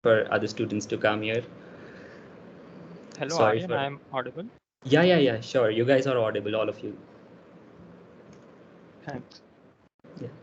for other students to come here. Hello, Sorry Aryan, for. I am audible. Yeah, sure. You guys are audible, all of you. Thanks. Yeah.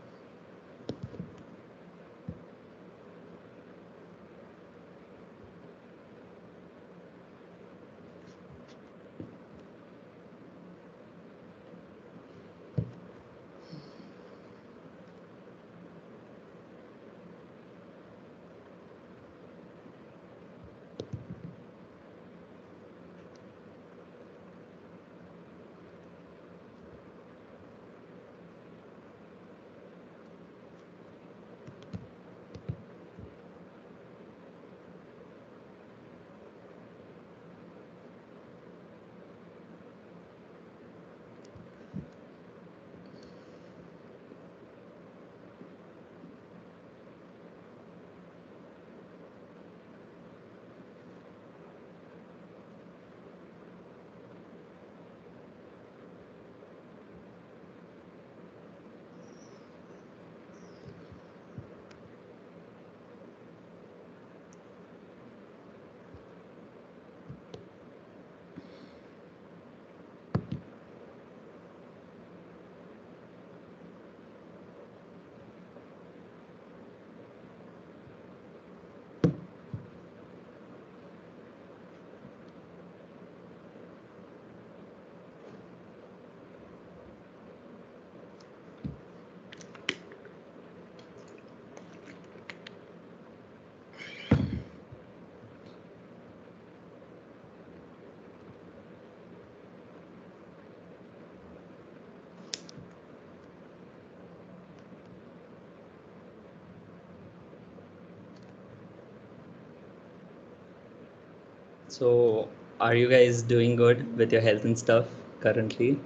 So, are you guys doing good with your health and stuff currently?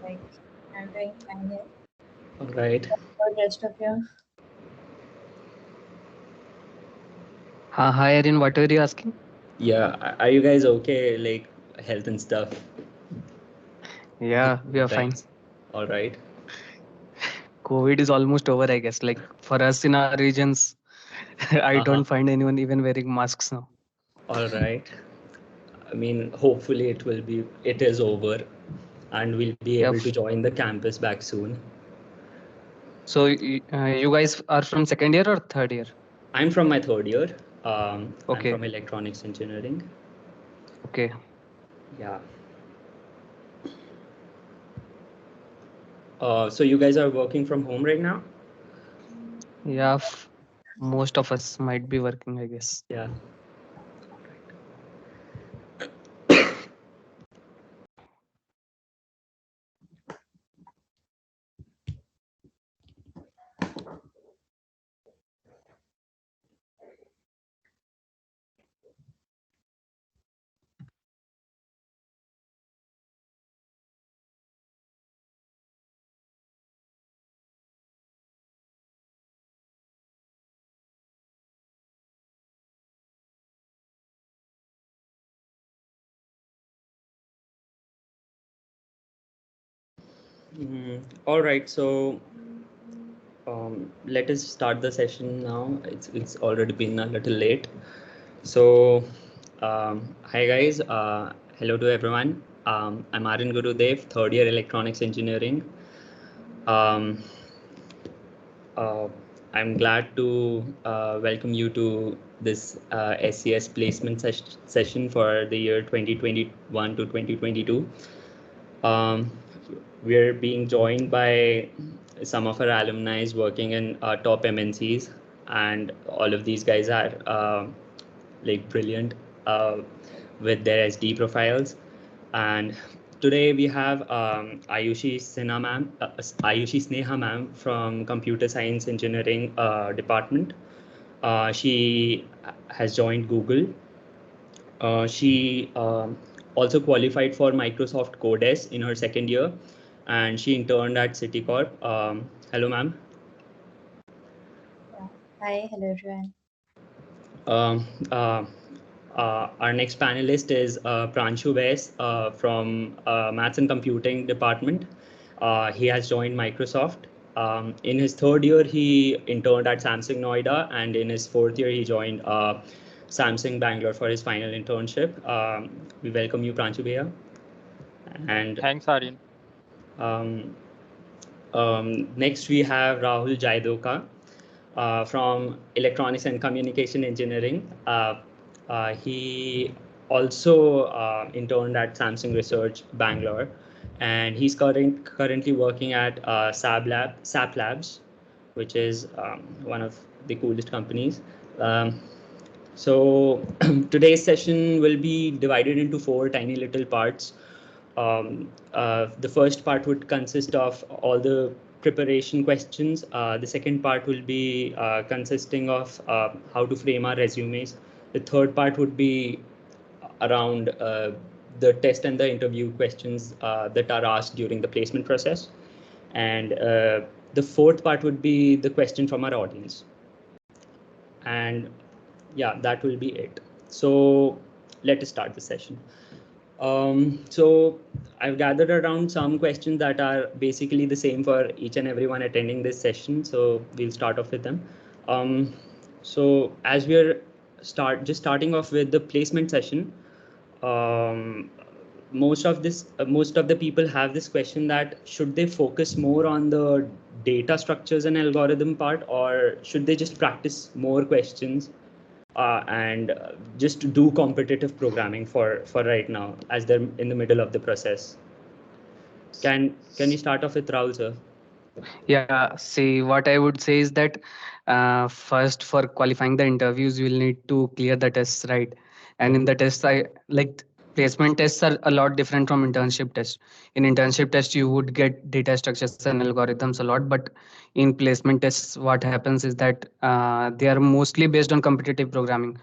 Like, I'm doing fine here. All right. What about rest of you? Hi, Aryan, what were you asking? Yeah, are you guys okay? Like health and stuff? Yeah, we are fine. Thanks. All right. COVID is almost over, I guess. Like for us in our regions, I don't find anyone even wearing masks now. All right. I mean, hopefully it is over and we'll be able to join the campus back soon. So you guys are from second year or third year? I'm from my third year. I'm Okay. from electronics engineering. Okay. Yeah. So you guys are working from home right now? Yeah, most of us might be working, I guess. Yeah. All right, so let us start the session now. It's already been a little late. So, hi guys. Hello to everyone. I'm Aryan Gurudev, third year electronics engineering. Um, I'm glad to welcome you to this SCS placement session for the year 2021 to 2022. We're being joined by some of our alumni working in top MNCs, and all of these guys are like brilliant with their SD profiles. And today we have Ayushi Sneha ma'am from Computer Science Engineering department. She has joined Google. She also qualified for Microsoft Codes in her second year, and she interned at Citicorp. Hello, ma'am. Yeah. Hi, hello everyone. Um, uh, our next panelist is Pranshu Bes from Maths and Computing department. He has joined Microsoft. In his third year, he interned at Samsung Noida, and in his fourth year, he joined Samsung Bangalore for his final internship. We welcome you, Pranchu Bhaiya. And Thanks, Aryan. um, next, we have Rahul Jaidoka from Electronics and Communication Engineering. He also interned at Samsung Research Bangalore, and he's currently working at SAP Labs, which is one of the coolest companies. So today's session will be divided into four tiny little parts. The first part would consist of all the preparation questions. The second part will be consisting of how to frame our resumes. The third part would be around the test and the interview questions that are asked during the placement process. And the fourth part would be the question from our audience. And yeah, that will be it. So let us start the session. So I've gathered around some questions that are basically the same for each and everyone attending this session. So we'll start off with them. So as we're starting off with the placement session, um, most of the people have this question that should they focus more on the data structures and algorithm part, or should they just practice more questions and just do competitive programming for right now as they're in the middle of the process? Can you start off with Rahul, sir? Yeah, see, what I would say is that first, for qualifying the interviews, you will need to clear the tests, right? And in the tests, I like placement tests are a lot different from internship tests. In internship tests, you would get data structures and algorithms a lot, but in placement tests, what happens is that they are mostly based on competitive programming.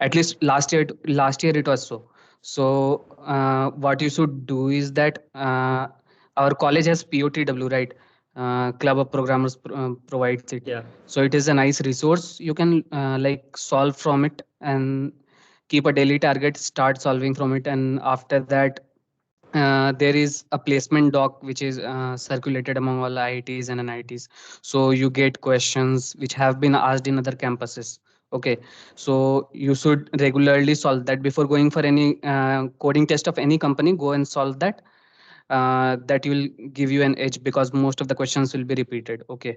At least last year it was so. So what you should do is that our college has POTW, right? Club of Programmers provides it. Yeah. So it is a nice resource. You can like solve from it and keep a daily target, start solving from it, and after that there is a placement doc which is circulated among all IITs and NITs. So you get questions which have been asked in other campuses. Okay, so you should regularly solve that before going for any coding test of any company. Go and solve that. That will give you an edge because most of the questions will be repeated. Okay,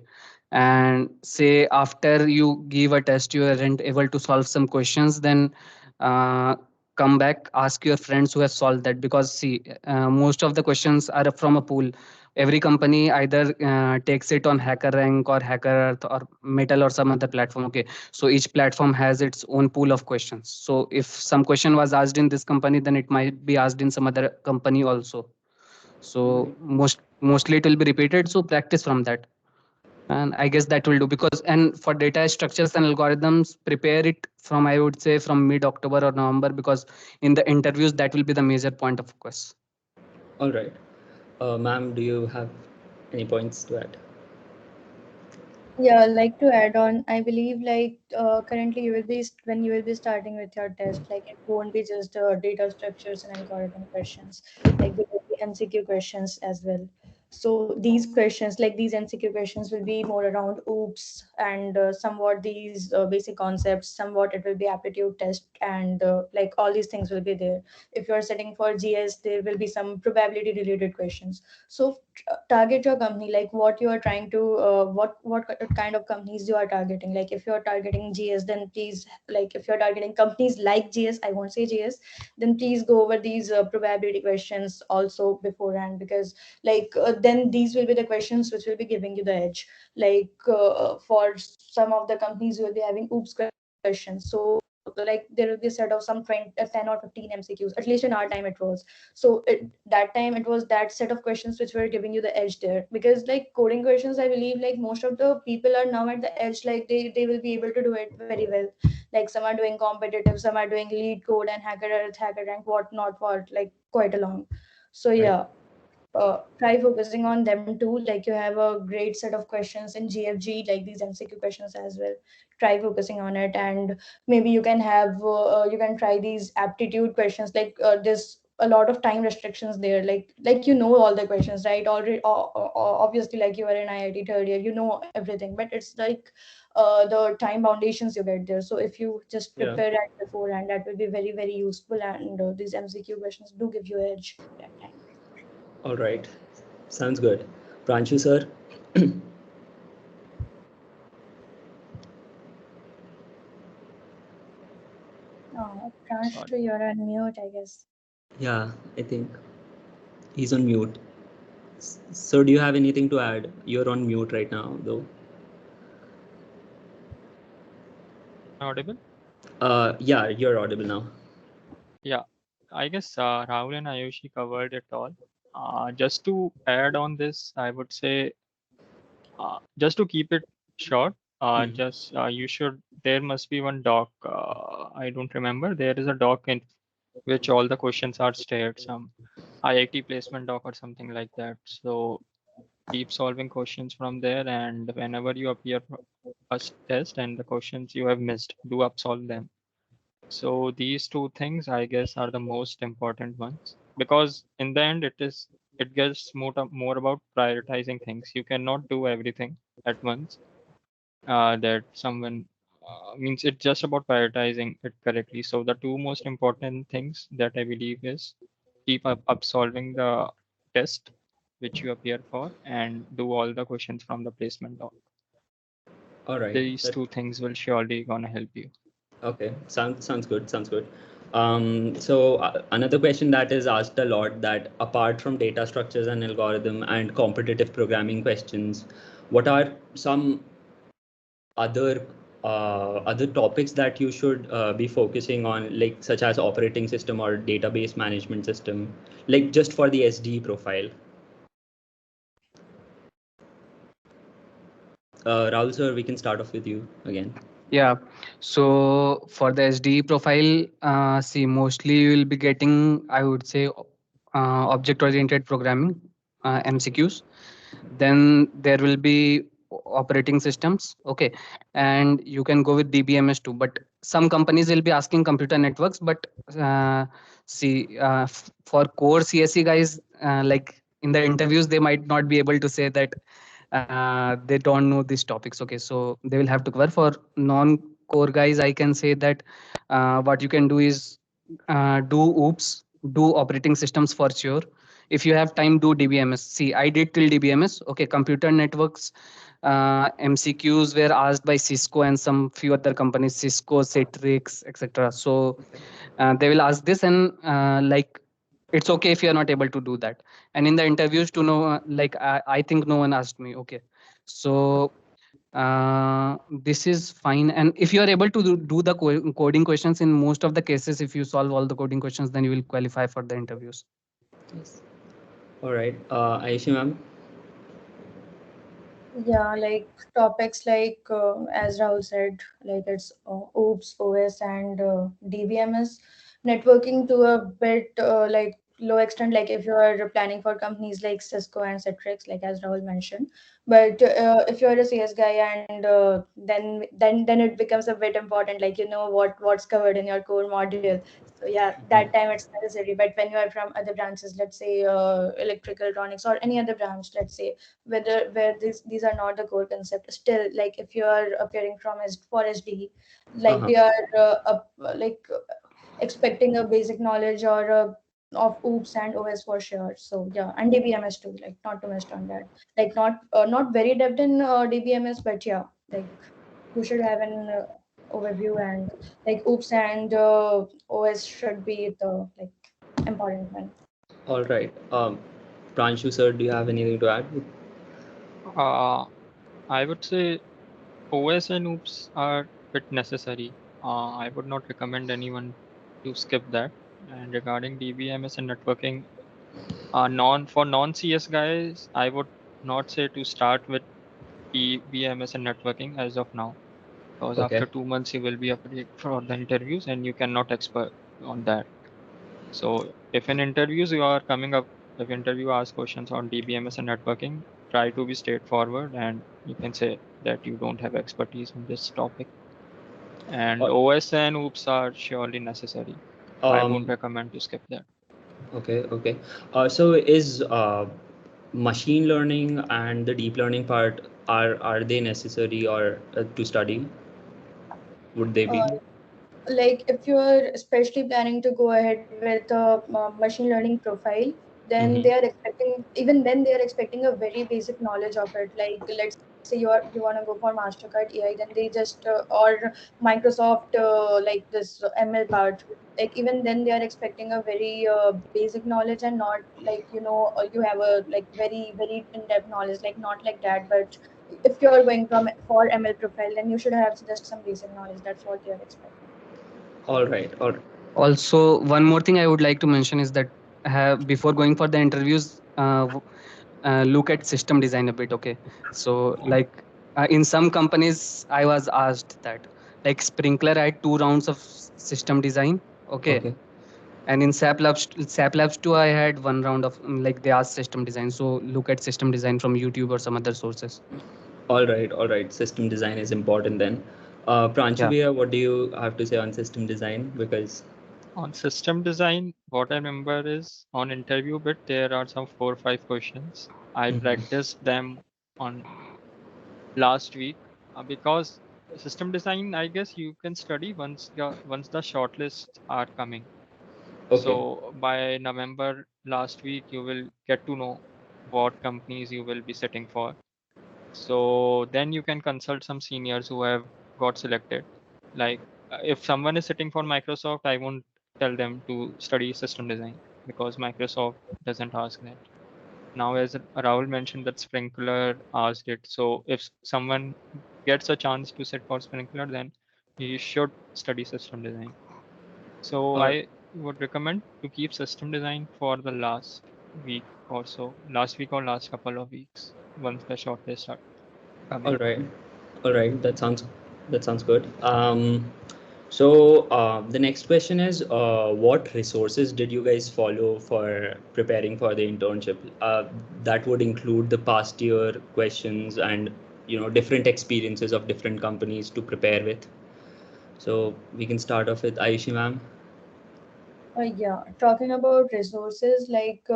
and say after you give a test you aren't able to solve some questions, then uh, come back, ask your friends who have solved that, because see, most of the questions are from a pool. Every company either takes it on HackerRank or HackerEarth or Metal or some other platform. Okay, so each platform has its own pool of questions. So if some question was asked in this company, then it might be asked in some other company also. So mostly it will be repeated, so practice from that. And I guess that will do, because and for data structures and algorithms, prepare it from, I would say, from mid October or November, because in the interviews that will be the major point of focus. All right. Ma'am, do you have any points to add? Yeah, like to add on, I believe like currently you will be when you will be starting with your test, like it won't be just data structures and algorithm questions. Like there will be MCQ questions as well. So these questions, like these MCQ questions, will be more around OOPS and somewhat these basic concepts. Somewhat it will be aptitude test, and like all these things will be there. If you are setting for GS, there will be some probability related questions. So target your company, like what you are trying to what kind of companies you are targeting. Like if you are targeting GS, then please, like if you're targeting companies like GS, I won't say GS, then please go over these probability questions also beforehand, because like then these will be the questions which will be giving you the edge. Like for some of the companies you will be having oops questions, so like there will be a set of some 20, 10 or 15 MCQs, at least in our time it was. So that time it was that set of questions which were giving you the edge there, because like coding questions, I believe like most of the people are now at the edge, like they will be able to do it very well. Like some are doing competitive, some are doing lead code and hacker rank, what not, what like quite along. So Right. yeah, try focusing on them too. Like you have a great set of questions in GFG, like these MCQ questions as well. Try focusing on it, and maybe you can have you can try these aptitude questions, like this a lot of time restrictions there. Like you know all the questions, right? Already, obviously, like you are in IIT third year, you know everything. But it's like the time foundations you get there. So if you just Yeah. prepare that beforehand, that will be very very useful. And these MCQ questions do give you edge that time. All right. Sounds good. Pranshu sir. Pranshu, you're on mute, I guess. Yeah, I think he's on mute. So do you have anything to add? You're on mute right now, though. Audible? Yeah, you're audible now. Yeah, I guess Rahul and Ayushi covered it all. Just to add on this, I would say, just to keep it short, there must be one doc. I don't remember. There is a doc in which all the questions are stated, some IIT placement doc or something like that. So keep solving questions from there, and whenever you appear for a test and the questions you have missed, do upsolve them. So these two things, I guess, are the most important ones, because in the end, it gets more about prioritizing things. You cannot do everything at once. That someone means it's just about prioritizing it correctly. So the two most important things that I believe is keep up solving the test which you appear for, and do all the questions from the placement doc. All right. These two things will surely gonna help you. Okay, sounds good. Sounds good. So another question that is asked a lot, that apart from data structures and algorithm and competitive programming questions, what are some other other topics that you should be focusing on, like such as operating system or database management system, like just for the SDE profile? Rahul sir, we can start off with you again. Yeah. So for the SDE profile, see, mostly you will be getting, I would say, object-oriented programming, MCQs. Then there will be operating systems. Okay. And you can go with DBMS too. But some companies will be asking computer networks. But see, for core CSE guys, like in the interviews, they might not be able to say that they don't know these topics. Okay, so they will have to cover. For non-core guys, I can say that what you can do is do OOPS, do operating systems for sure. If you have time, do DBMS. See, I did till DBMS. Okay, computer networks MCQs were asked by Cisco and some few other companies, Cisco, Citrix, etc. So they will ask this, and like it's okay if you are not able to do that. And in the interviews to know, I think no one asked me. Okay, so this is fine. And if you are able to do the coding questions, in most of the cases, if you solve all the coding questions, then you will qualify for the interviews. Yes. All right. Aishi ma'am. Yeah, like topics like as Rahul said, like it's OOPS, OS, and DBMS. Networking to a bit like low extent, like if you are planning for companies like Cisco and Citrix, like as Rahul mentioned. But if you're a CS guy, and then it becomes a bit important, like you know what's covered in your core module. So yeah, that time it's necessary. But when you are from other branches, let's say electrical, electronics, or any other branch, let's say where these are not the core concept, still like if you are appearing from as for SD, like they are expecting a basic knowledge or of OOPS and OS for sure. So yeah, and DBMS too, like not to miss on that, like not very depth in DBMS, but yeah, like you should have an overview, and like OOPS and OS should be the like important one. All right. Pranshu sir, do you have anything to add? I would say OS and OOPS are bit necessary. I would not recommend anyone to skip that. And regarding DBMS and networking, non CS guys, I would not say to start with DBMS and networking as of now, because Okay. after 2 months you will be appearing for the interviews and you cannot expert on that. So if in interviews you are coming up, if interview asks questions on DBMS and networking, try to be straightforward, and you can say that you don't have expertise in this topic. And Uh, OS and OOPS are surely necessary. I won't Um, recommend to skip that. Okay. So is machine learning and the deep learning part, are they necessary or to study? Would they be? Uh, like if you are especially planning to go ahead with a machine learning profile, then they Mm-hmm. are expecting, even then they are expecting a very basic knowledge of it. Like let's say you want to go for Mastercard AI, then they just or Microsoft like this ML part, like even then they are expecting a very basic knowledge, and not like you have a like very in-depth knowledge, like not like that. But if you are going from for ML profile, then you should have just some basic knowledge. That's what they are expecting. All right. Also, one more thing I would like to mention is that before going for the interviews, look at system design a bit. Okay, so like in some companies, I was asked that like Sprinkler had 2 rounds of system design. Okay, Okay. and in SAP Labs too, I had 1 round of like they asked system design. So look at system design from YouTube or some other sources. All right. System design is important then. Pranchu Yeah. Bhaiya, what do you have to say on system design? Because On system design, what I remember is on interview bit, there are some 4 or 5 questions. I Mhm. practiced them on last week because system design, I guess you can study once the shortlists are coming. Okay. So by November last week, you will get to know what companies you will be sitting for. So then you can consult some seniors who have got selected. Like if someone is sitting for Microsoft, I won't tell them to study system design because Microsoft doesn't ask that. Now, as Rahul mentioned, that Sprinkler asked it. So if someone gets a chance to sit for Sprinkler, then he should study system design. So All I would recommend to keep system design for the last week or so, last week or last couple of weeks once the shortlist start all coming. right. All right. That sounds good. So the next question is, what resources did you guys follow for preparing for the internship? That would include the past year questions and different experiences of different companies to prepare with. So we can start off with Aishi ma'am. Yeah, talking about resources, like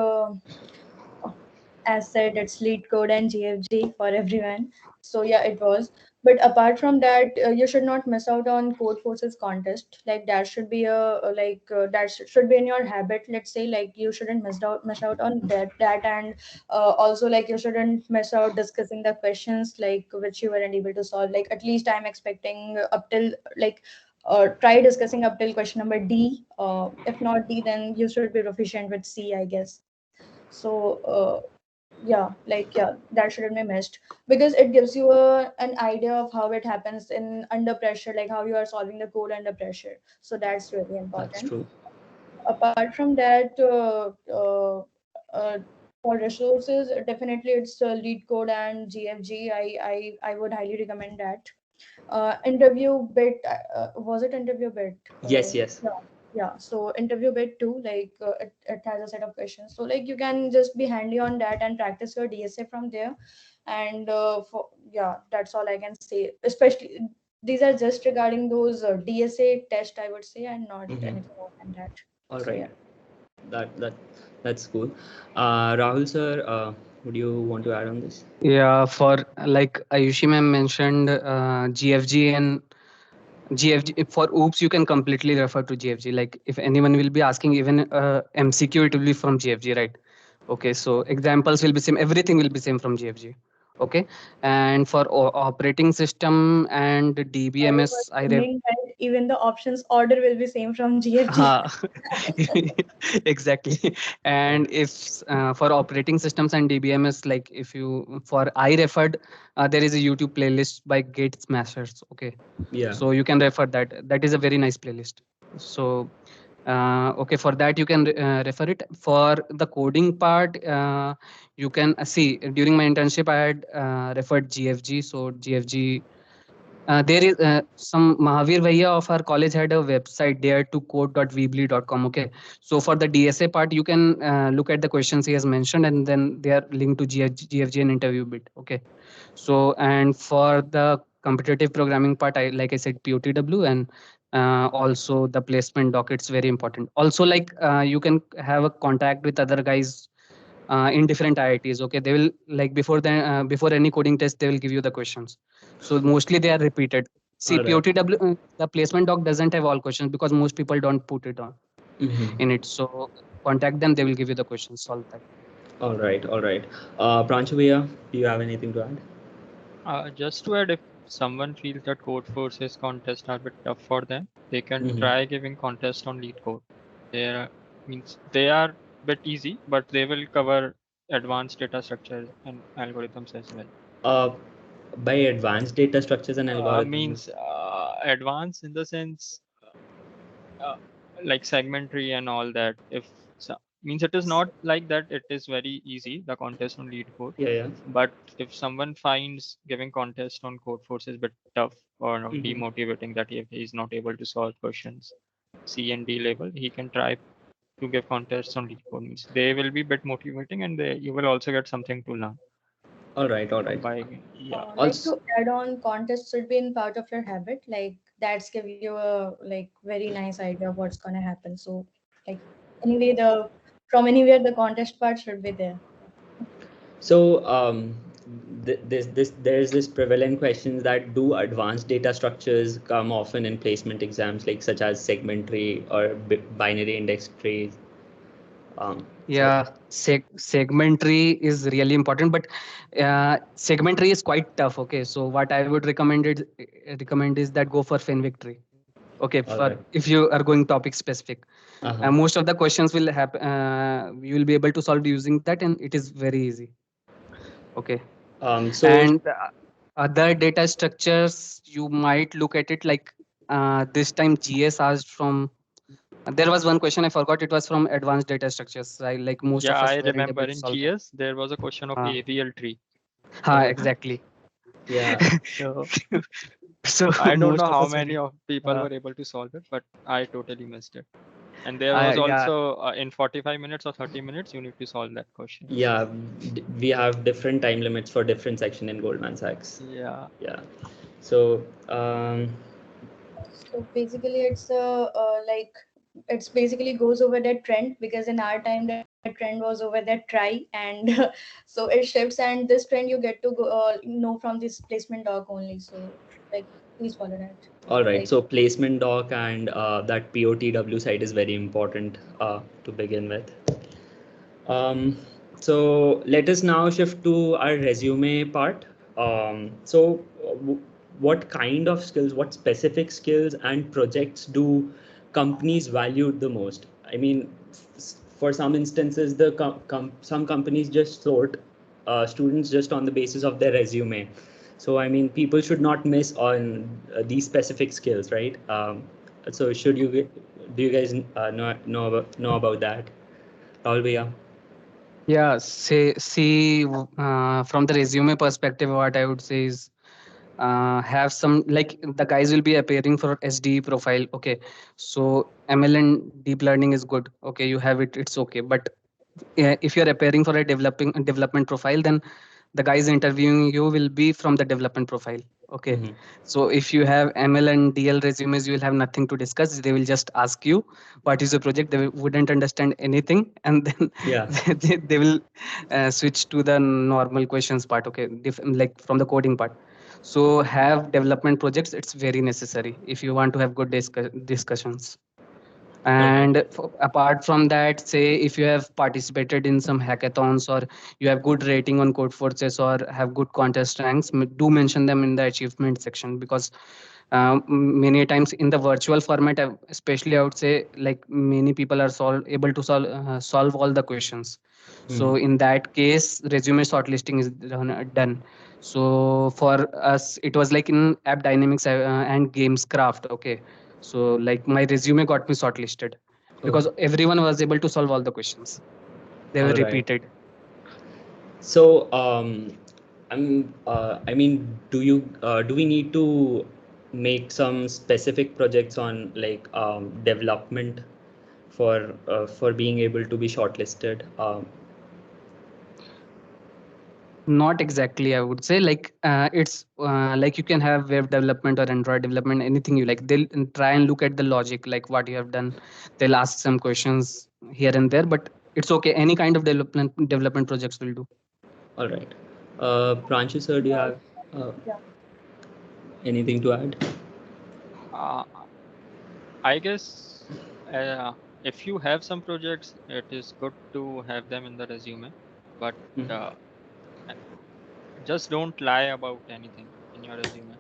as said, it's Lead Code and GFG for everyone. So yeah, it was. But apart from that, you should not miss out on Code Forces contest. Like that should be should be in your habit. Let's say like you shouldn't miss out on that, and also like you shouldn't miss out discussing the questions like which you weren't able to solve. Like at least I'm expecting up till like try discussing up till question number D. If not D, then you should be proficient with C, I guess. So that shouldn't be missed, because it gives you an idea of how it happens in under pressure, like how you are solving the code under pressure. So that's really That's important. true. Apart from that, uh, for resources, definitely it's Lead Code and GFG. I would highly recommend that. Interview bit, was it interview bit? Yes. Yeah, yeah. So interview bit too, like it has a set of questions. So like you can just be handy on that and practice your DSA from there. And for yeah, that's all I can say. Especially these are just regarding those DSA test, I would say, and not Mm-hmm. anything more than that. All So right. yeah. That's cool. Rahul sir, would you want to add on this? Yeah, for like Ayushi ma'am mentioned, GFG and GFG for OOPS, you can completely refer to GFG. Like if anyone will be asking even MCQ, it will be from GFG, right? Okay, so examples will be same. Everything will be same from GFG. Okay, and for operating system and I was DBMS, thinking that even the options order will be same from GFG. uh, exactly. And if for operating systems and DBMS, like if you for I referred, there is a YouTube playlist by Gate Smashers. Okay, Yeah. so you can refer that. That is a very nice playlist. So okay, for that you can refer it. For the coding part, you can see during my internship I had referred GFG. So GFG, there is some Mahavir Bhaiya of our college had a website, dare to code.weebly.com. Okay, so for the DSA part you can look at the questions he has mentioned, and then they are linked to GFG and interview bit. Okay, so and for the competitive programming part, I like I said POTW, and Also the placement doc, it's very important. Also, like you can have a contact with other guys in different IITs. Okay, they will like before any coding test they will give you the questions. So mostly they are repeated. See, All right. POTW, the placement doc doesn't have all questions because most people don't put it on Mhm. in it. So contact them, they will give you the questions, solve that. All right. All right. Pranchu Bhaiya, do you have anything to add? Just to add, if someone feels that Code Forces contests are a bit tough for them, they can Mhm. try giving contest on Lead Code. Means they are bit easy, but they will cover advanced data structures and algorithms as well. Uh, by advanced data structures and algorithms. Advanced in the sense uh, like segment tree and all that. If so, means it is not like that. It is very easy. The contest on Lead Code. Yeah, yeah. But if someone finds giving contest on Code Force is a bit tough or demotivating, that if he is not able to solve questions C and D level, he can try to give contests on Lead Code. Means they will be a bit motivating, and you will also get something to learn All right. All right. by yeah. Like Also, to add on, contests should be in part of your habit. Like that's give you a like very nice idea of what's gonna happen. So like anyway, the from anywhere the contest part should be there. so there's this prevalent questions that do advanced data structures come often in placement exams, like such as segment tree or binary index trees. So Yeah, segment tree is really important, but segment tree is quite tough. Okay, so what I would recommend is that go for Fenwick tree. Okay, all for right. if you are going topic specific, Uh-huh. most of the questions will happen. You will be able to solve using that, and it is very easy. Okay, So and other data structures you might look at it like this time GS asked from. There was one question I forgot. It was from advanced data structures. Like most Yeah, of us I weren't remember able to in solve that. GS there was a question of Uh, AVL tree. exactly. yeah. So So I don't know most of how us many were. of people Uh, were able to solve it, but I totally missed it. And there was yeah, also in 45 minutes or 30 minutes, you need to solve that question. Yeah, we have different time limits for different section in Goldman Sachs. Yeah. Yeah. So So basically, like it's basically goes over that trend because in our time that trend was over that try and so it shifts and this trend you get to go know from this placement doc only. So like please follow that. all right. Like So placement doc and that POTW side is very important to begin with. So let us now shift to our resume part. What kind of skills, what specific skills and projects do companies value the most? I mean, for some instances, some companies just sort students just on the basis of their resume. So I mean, people should not miss on these specific skills, right? So do you guys know about that? Rahul Bhaiya? yeah. From the resume perspective, what I would say is have some like the guys will be appearing for SDE profile. Okay, so ML and deep learning is good. Okay, you have it. It's okay, but if you're appearing for a development profile, then the guys interviewing you will be from the development profile. Okay, Mhm. so if you have ML and DL resumes, you will have nothing to discuss. They will just ask you what is your project. They wouldn't understand anything, and then Yeah. they will switch to the normal questions part. Okay, like from the coding part. So have development projects. It's very necessary if you want to have good discussions. All right. And apart from that, say if you have participated in some hackathons or you have good rating on Codeforces or have good contest ranks, do mention them in the achievement section because many times in the virtual format, especially I would say like many people are able to solve all the questions. So Mhm. in that case, resume shortlisting is done. So for us, it was like in App Dynamics and Gamescraft. Okay, so like my resume got me shortlisted Oh, because everyone was able to solve all the questions. They were all right. repeated. So, I mean, do we need to make some specific projects on like development for being able to be shortlisted? Not exactly, I would say. Like it's like you can have web development or Android development, anything you like. They'll try and look at the logic, like what you have done. They'll ask some questions here and there, but it's okay. Any kind of development projects will do. All right. Pranchu sir, do you have Yeah. anything to add? Uh, I guess if you have some projects, it is good to have them in the resume, but Mhm. uh, just don't lie about anything in your resume.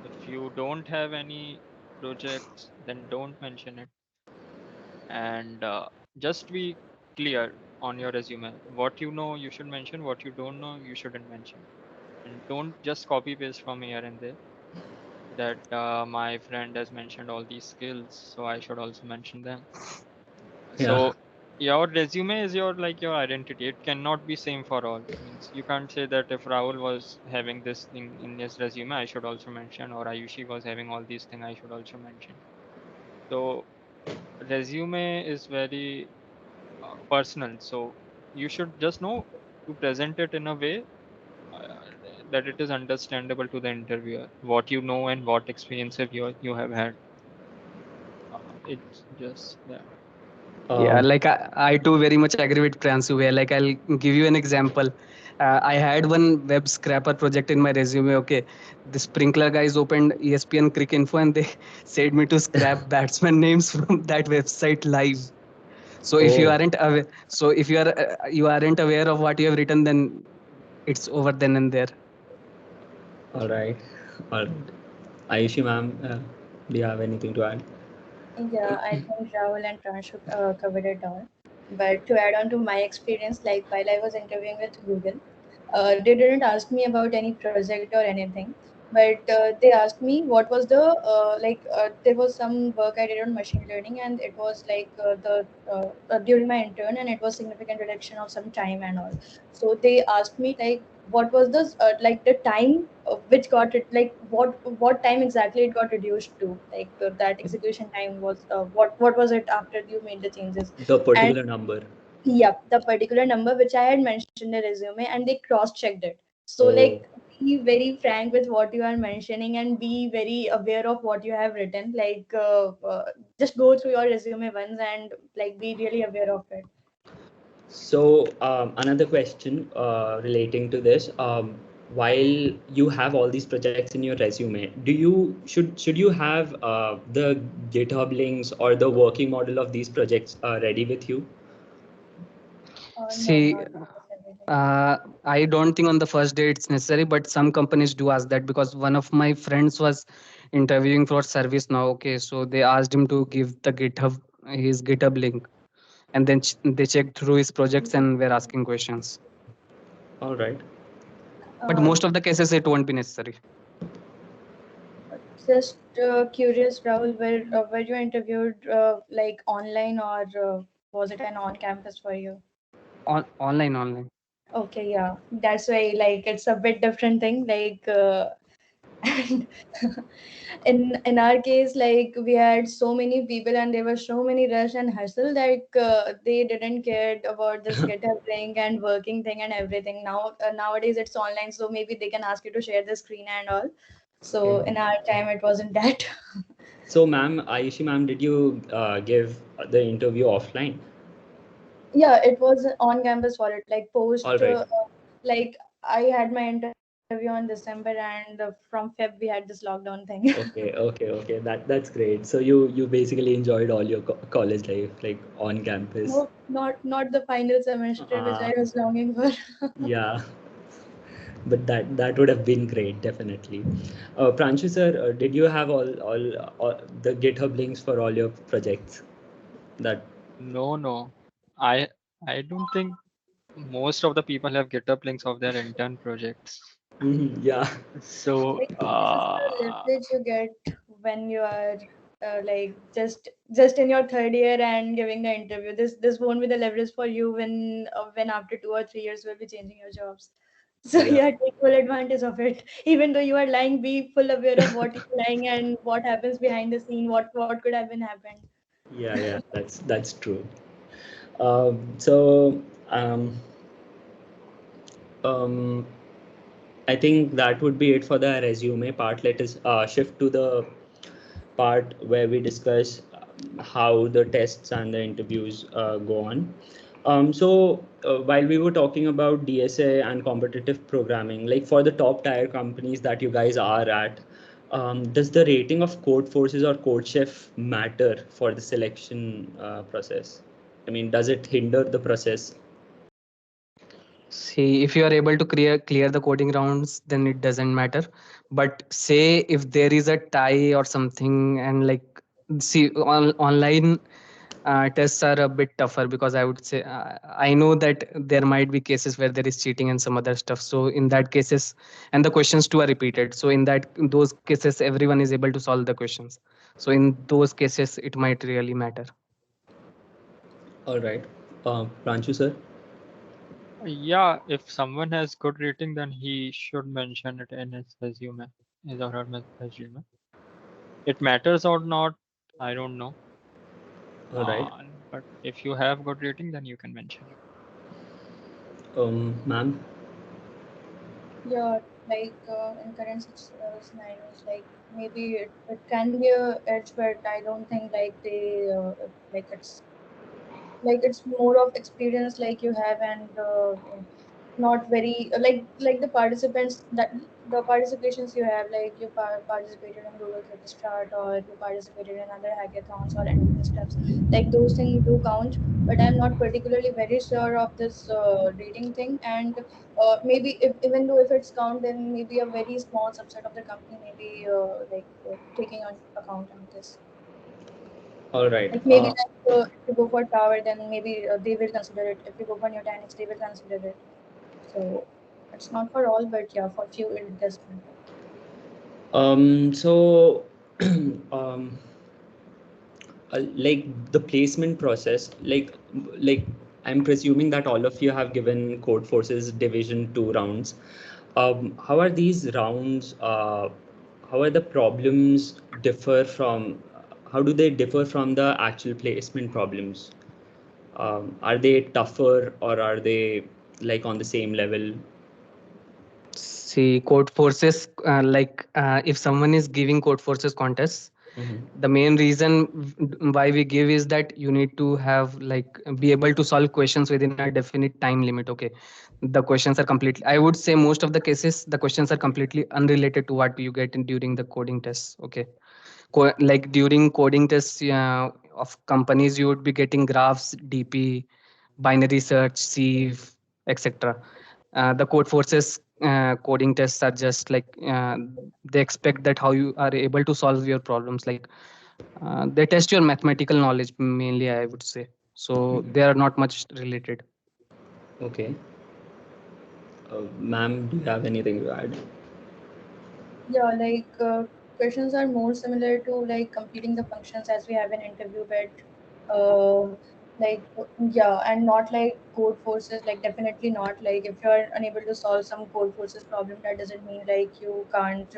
If you don't have any projects, then don't mention it. And just be clear on your resume. What you know, you should mention. What you don't know, you shouldn't mention. And don't just copy paste from here and there. That my friend has mentioned all these skills, so I should also mention them. Yeah. So your resume is your like your identity. It cannot be same for all. Means you can't say that if Rahul was having this thing in his resume, I should also mention, or Ayushi was having all these things, I should also mention. So resume is very personal. So you should just know to present it in a way uh, that it is understandable to the interviewer. What you know and what experience have you have had. It's just that. Yeah, Um, like I too very much agree with Pransu here. Like I'll give you an example. I had one web scraper project in my resume. Okay, the sprinkler guys opened ESPN Crick Info and they said me to scrap batsman names from that website live. So if you oh, aren't aware, so if you aren't aware of what you have written, then it's over then and there. all right. All right. Ayushi ma'am, do you have anything to add? Yeah, I think Rahul and Pranshu covered it all. But to add on to my experience, like while I was interviewing with Google, they didn't ask me about any project or anything, but they asked me what was the there was some work I did on machine learning, and it was like during my intern, and it was significant reduction of some time and all. So they asked me like what was the like the time which got it like what time exactly it got reduced to, like that execution time was what was it after you made the changes. The And particular number. yeah, the particular number which I had mentioned in the resume, and they cross-checked it. So, Oh, like, be very frank with what you are mentioning and be very aware of what you have written. Like, just go through your resume once and like be really aware of it. so another question relating to this. While you have all these projects in your resume, should you have the GitHub links or the working model of these projects ready with you? No, See, not necessarily. I don't think on the first day it's necessary, but some companies do ask that because one of my friends was interviewing for service now. Okay, so they asked him to give the GitHub his GitHub link, and then they checked through his projects and were asking questions. All right. But Uh, most of the cases it won't be necessary. just curious, Rahul, were you interviewed like online, or was it an on-campus for you? Online. Okay, yeah, that's why like it's a bit different thing. Like, and in our case, like we had so many people and there was so many rush and hustle that they didn't care about this GitHub thing and working thing and everything. Nowadays it's online, so maybe they can ask you to share the screen and all. So Okay. in our time, it wasn't that. So, ma'am, Ayushi ma'am, did you give the interview offline? Yeah, it was on campus for it. Like All post, right. like I had my interview on December, and from Feb we had this lockdown thing. Okay. That's great. So you basically enjoyed all your college life, like on campus. No, not the final semester which Uh, I was longing for. yeah, but that would have been great, definitely. Pranshu sir, did you have all the GitHub links for all your projects? That No. I I don't think most of the people have GitHub links of their intern projects. yeah. So Like this is the leverage you get when you are like just in your third year and giving the interview. This won't be the leverage for you when after 2 or 3 years we'll be changing your jobs. So Yeah. yeah, take full advantage of it. Even though you are lying, be full aware of what you're lying and what happens behind the scene, what could have been happened. Yeah, that's true. So um, I think that would be it for the resume part. Let us shift to the part where we discuss how the tests and the interviews go on. While we were talking about DSA and competitive programming, like for the top tier companies that you guys are at, does the rating of Codeforces or CodeChef matter for the selection process? I mean, does it hinder the process? See, if you are able to clear the coding rounds, then it doesn't matter. But say if there is a tie or something, and like, see, online tests are a bit tougher, because I would say I know that there might be cases where there is cheating and some other stuff. So in that cases, and the questions too are repeated. So in those cases, everyone is able to solve the questions. So in those cases, it might really matter. All right. Pranchu sir? Yeah, if someone has good rating, then he should mention it in his resume, his or her resume. It matters or not, I don't know. All right. But if you have good rating, then you can mention it. Ma'am? Yeah, like in current scenarios, like maybe it can be a edge, but I don't think like they like it's more of experience like you have, and not very like the participants that the participations you have, like you participated in Google Start, or you participated in other hackathons or anything stuff, like those things do count. But I'm not particularly very sure of this rating thing, and maybe even though if it's count, then maybe a very small subset of the company may be taking on account on this. All right. Like maybe if you go for Tower, then maybe they will consider it. If you go for Nutanix, they will consider it. So it's not for all, but yeah, for few it does matter. So like the placement process, like I'm presuming that all of you have given Codeforces Division 2 rounds. How are these rounds? How are the problems differ from? How do they differ from the actual placement problems? Are they tougher, or are they like on the same level? See, Codeforces, if someone is giving Codeforces contests, the main reason why we give is that you need to have like be able to solve questions within a definite time limit. Okay, the questions are completely, I would say most of the cases the questions are completely unrelated to what you get during the coding tests. Okay, like during coding tests of companies, you would be getting graphs, DP, binary search, sieve, etc. The Codeforces coding tests are just like they expect that how you are able to solve your problems. Like they test your mathematical knowledge mainly, I would say. So they are not much related. Okay. Ma'am, do you have anything to add? Yeah, like questions are more similar to like completing the functions as we have an interview, but like yeah, and not like Codeforces. Like definitely not. Like if you are unable to solve some Codeforces problem, that doesn't mean like you can't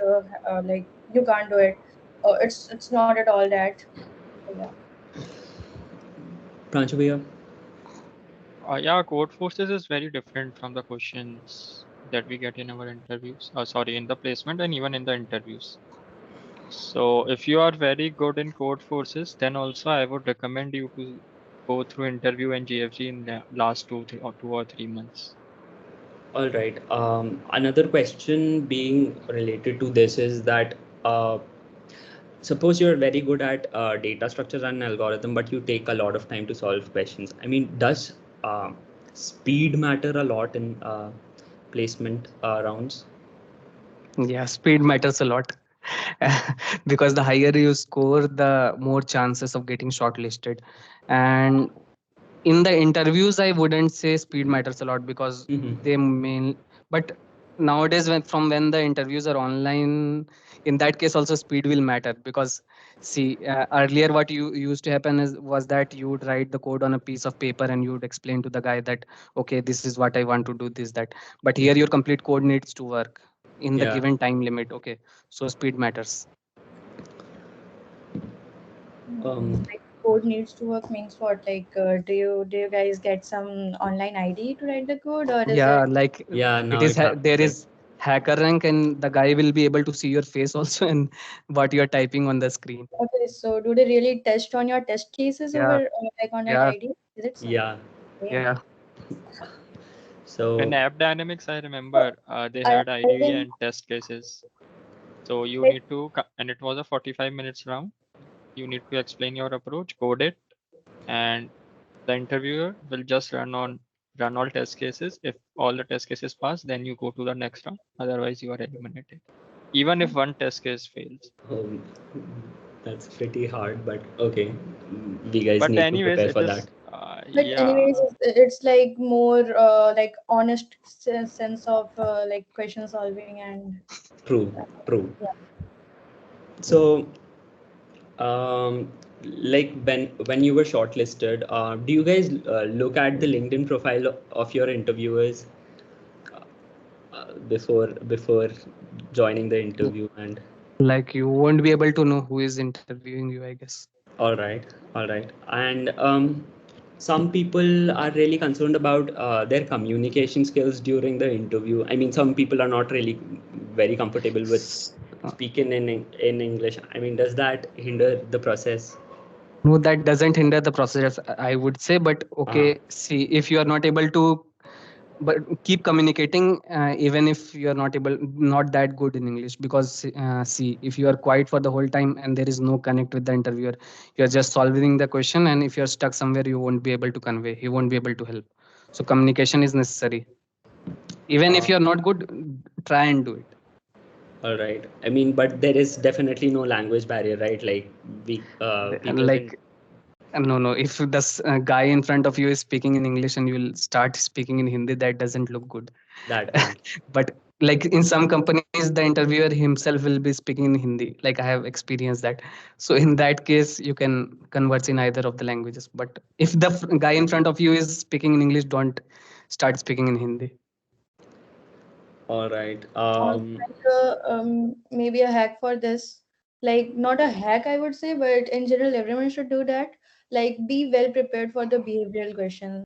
like you can't do it. It's not at all that. So, yeah. Pranchu bhaiya? Yeah, Codeforces is very different from the questions that we get in our interviews. Sorry, in the placement and even in the interviews. So if you are very good in Codeforces, then also I would recommend you to go through interview and GFG in the last 2 or 3 months. All right. Another question being related to this is that suppose you're very good at data structures and algorithm, but you take a lot of time to solve questions. I mean, does speed matter a lot in placement rounds? Yeah, speed matters a lot. Because the higher you score, the more chances of getting shortlisted. And in the interviews, I wouldn't say speed matters a lot, because they main, but nowadays when the interviews are online, in that case also speed will matter. Because see, earlier what you used to happen was that you would write the code on a piece of paper and you would explain to the guy that okay, this is what I want to do, this that. But here your complete code needs to work in the Yeah. given time limit. Okay, so speed matters. Like code needs to work means what? Like do you guys get some online ID to write the code, or is Yeah, it? like Yeah, now it is it happens. there Like, is hacker rank, and the guy will be able to see your face also and what you are typing on the screen. Okay, so do they really test on your test cases Yeah, over like on that yeah, ID? Is it so? Yeah. Okay. yeah. So In App Dynamics, I remember they I, had I IDV think and test cases. So you like, need to, and it was a 45 minutes round. You need to explain your approach, code it, and the interviewer will just run all test cases. If all the test cases pass, then you go to the next round. Otherwise, you are eliminated. Even if one test case fails. um, that's pretty hard, but okay. We guys But need to anyways, prepare it for is that. but yeah. anyways, it's like more like honest sense of like question solving and True, true. yeah. So, um, like when you were shortlisted, do you guys look at the LinkedIn profile of your interviewers before joining the interview? And Like you won't be able to know who is interviewing you, I guess. all right, all right. And some people are really concerned about their communication skills during the interview. I mean, some people are not really very comfortable with Uh, speaking in English. I mean, does that hinder the process? No, that doesn't hinder the process, I would say. But Uh, okay, see, if you are not able to, but keep communicating, even if you are not that good in English. Because see, if you are quiet for the whole time and there is no connect with the interviewer, you are just solving the question. And if you are stuck somewhere, you won't be able to convey. You won't be able to help. So communication is necessary. Even if uh, you are not good, try and do it. all right. I mean, but there is definitely no language barrier, right? Like we And people can like no, no. If this guy in front of you is speaking in English and you will start speaking in Hindi, that doesn't look good. that one. But like in some companies, the interviewer himself will be speaking in Hindi. Like I have experienced that. So in that case, you can converse in either of the languages. But if the guy in front of you is speaking in English, don't start speaking in Hindi. All right. Like maybe a hack for this, like not a hack I would say, but in general everyone should do that. Like be well prepared for the behavioral questions.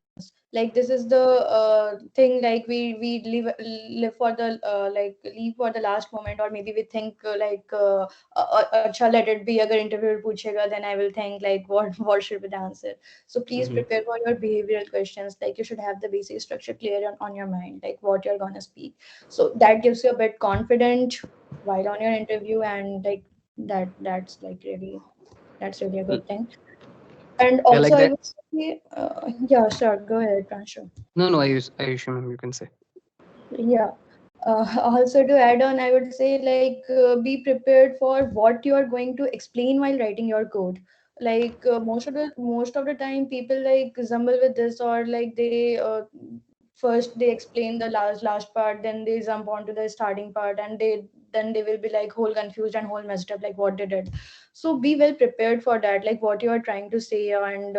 Like this is the thing, like we live for the like leave for the last moment, or maybe we think acha, let it be, agar interviewer puchega then I will think like what should be the answer. So please Mhm. prepare for your behavioral questions. Like you should have the basic structure clear on your mind, like what you're gonna speak. So that gives you a bit confident while on your interview, and like that's really a L- good thing. And Yeah, also like I that. would say yeah, sure, go ahead, Pranshu. No, no, I use ma'am, you can say. Yeah. Also to add on, I would say like be prepared for what you are going to explain while writing your code. Like most of the time, people like jumble with this, or like they first they explain the last part, then they jump onto the starting part, and they will be like whole confused and whole messed up, like what they did. So be well prepared for that, like what you are trying to say, and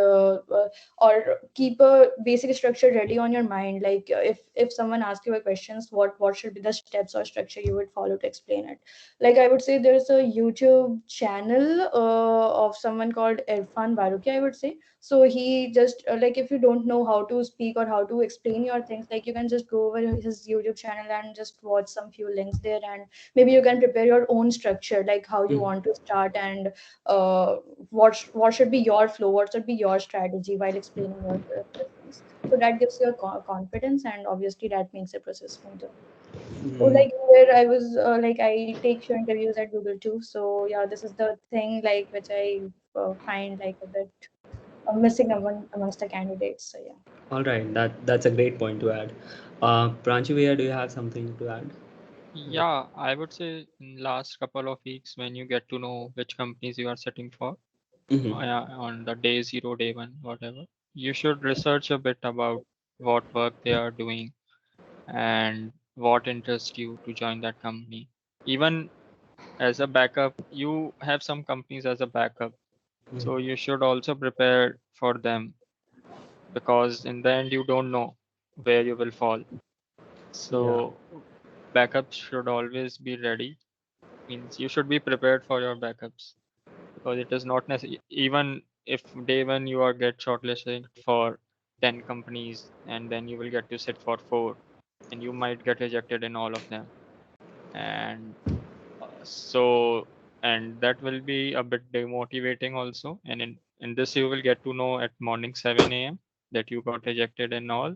or keep a basic structure ready on your mind, like if someone asks you a questions, what should be the steps or structure you would follow to explain it. Like I would say there's a YouTube channel of someone called Irfan Baruki, I would say. So he just like if you don't know how to speak or how to explain your things, like you can just go over his YouTube channel and just watch some few links there, and maybe you can prepare your own structure, like how you Mhm. want to start, and uh, what should be your flow, what should be your strategy while explaining your things. So that gives you a confidence, and obviously that makes the process smoother. So Mhm. like where I was like I take your interviews at Google too. So yeah, this is the thing like which I find like a bit missing amongst the candidates. So yeah. All right. That's a great point to add. Pranchu, do you have something to add? Yeah, I would say in last couple of weeks when you get to know which companies you are setting for Mm-hmm. on the day zero, day one, whatever, you should research a bit about what work they are doing and what interests you to join that company. Even as a backup, you have some companies as a backup, so you should also prepare for them because in the end you don't know where you will fall. Yeah. So backups should always be ready. Means you should be prepared for your backups because it is not necessary. Even if day one you are get shortlisted for 10 companies and then you will get to sit for 4 and you might get rejected in all of them. And so, and that will be a bit demotivating also. And in this, you will get to know at morning 7 a.m. that you got rejected and all.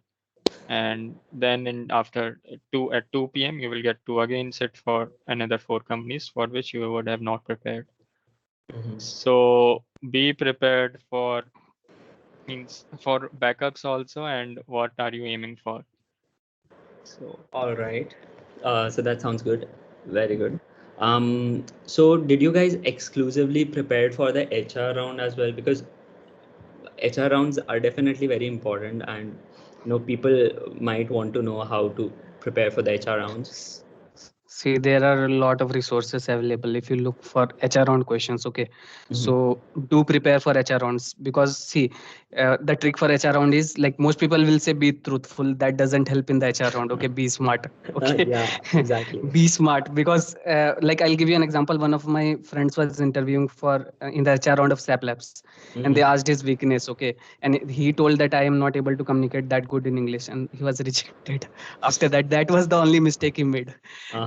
And then after 2 p.m. you will get to again sit for another 4 companies for which you would have not prepared. So be prepared for backups also, and what are you aiming for? So All right. So that sounds good. Very good. So did you guys exclusively prepared for the HR round as well? Because HR rounds are definitely very important, and people might want to know how to prepare for the HR rounds. See, there are a lot of resources available if you look for HR round questions. Okay, so do prepare for HR rounds, because see, the trick for HR round is, like, most people will say be truthful. That doesn't help in the HR round. Okay, be smart. Okay, Yeah, exactly. be smart, because like, I'll give you an example. One of my friends was interviewing for in the HR round of SAP Labs, and they asked his weakness. Okay, and he told that I am not able to communicate that good in English, and he was rejected. After that, that was the only mistake he made.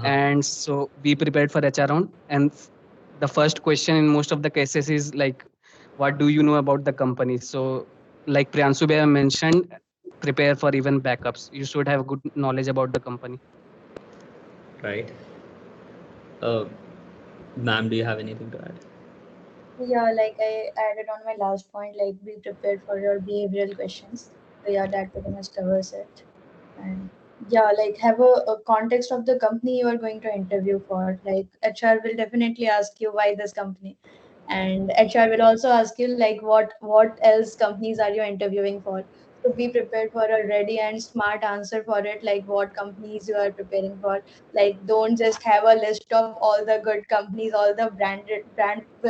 And so be prepared for HR round. And the first question in most of the cases is like, what do you know about the company? So, like Priyanshu Bhai mentioned, prepare for even backups. You should have good knowledge about the company. Right. Ma'am, do you have anything to add? Yeah, like I added on my last point, like be prepared for your behavioral questions. So yeah, that pretty much covers it. And yeah, like have a context of the company you are going to interview for. Like HR will definitely ask you why this company, and HR will also ask you like what else companies are you interviewing for. So be prepared for a ready and smart answer for it, like what companies you are preparing for. Like don't just have a list of all the good companies, all the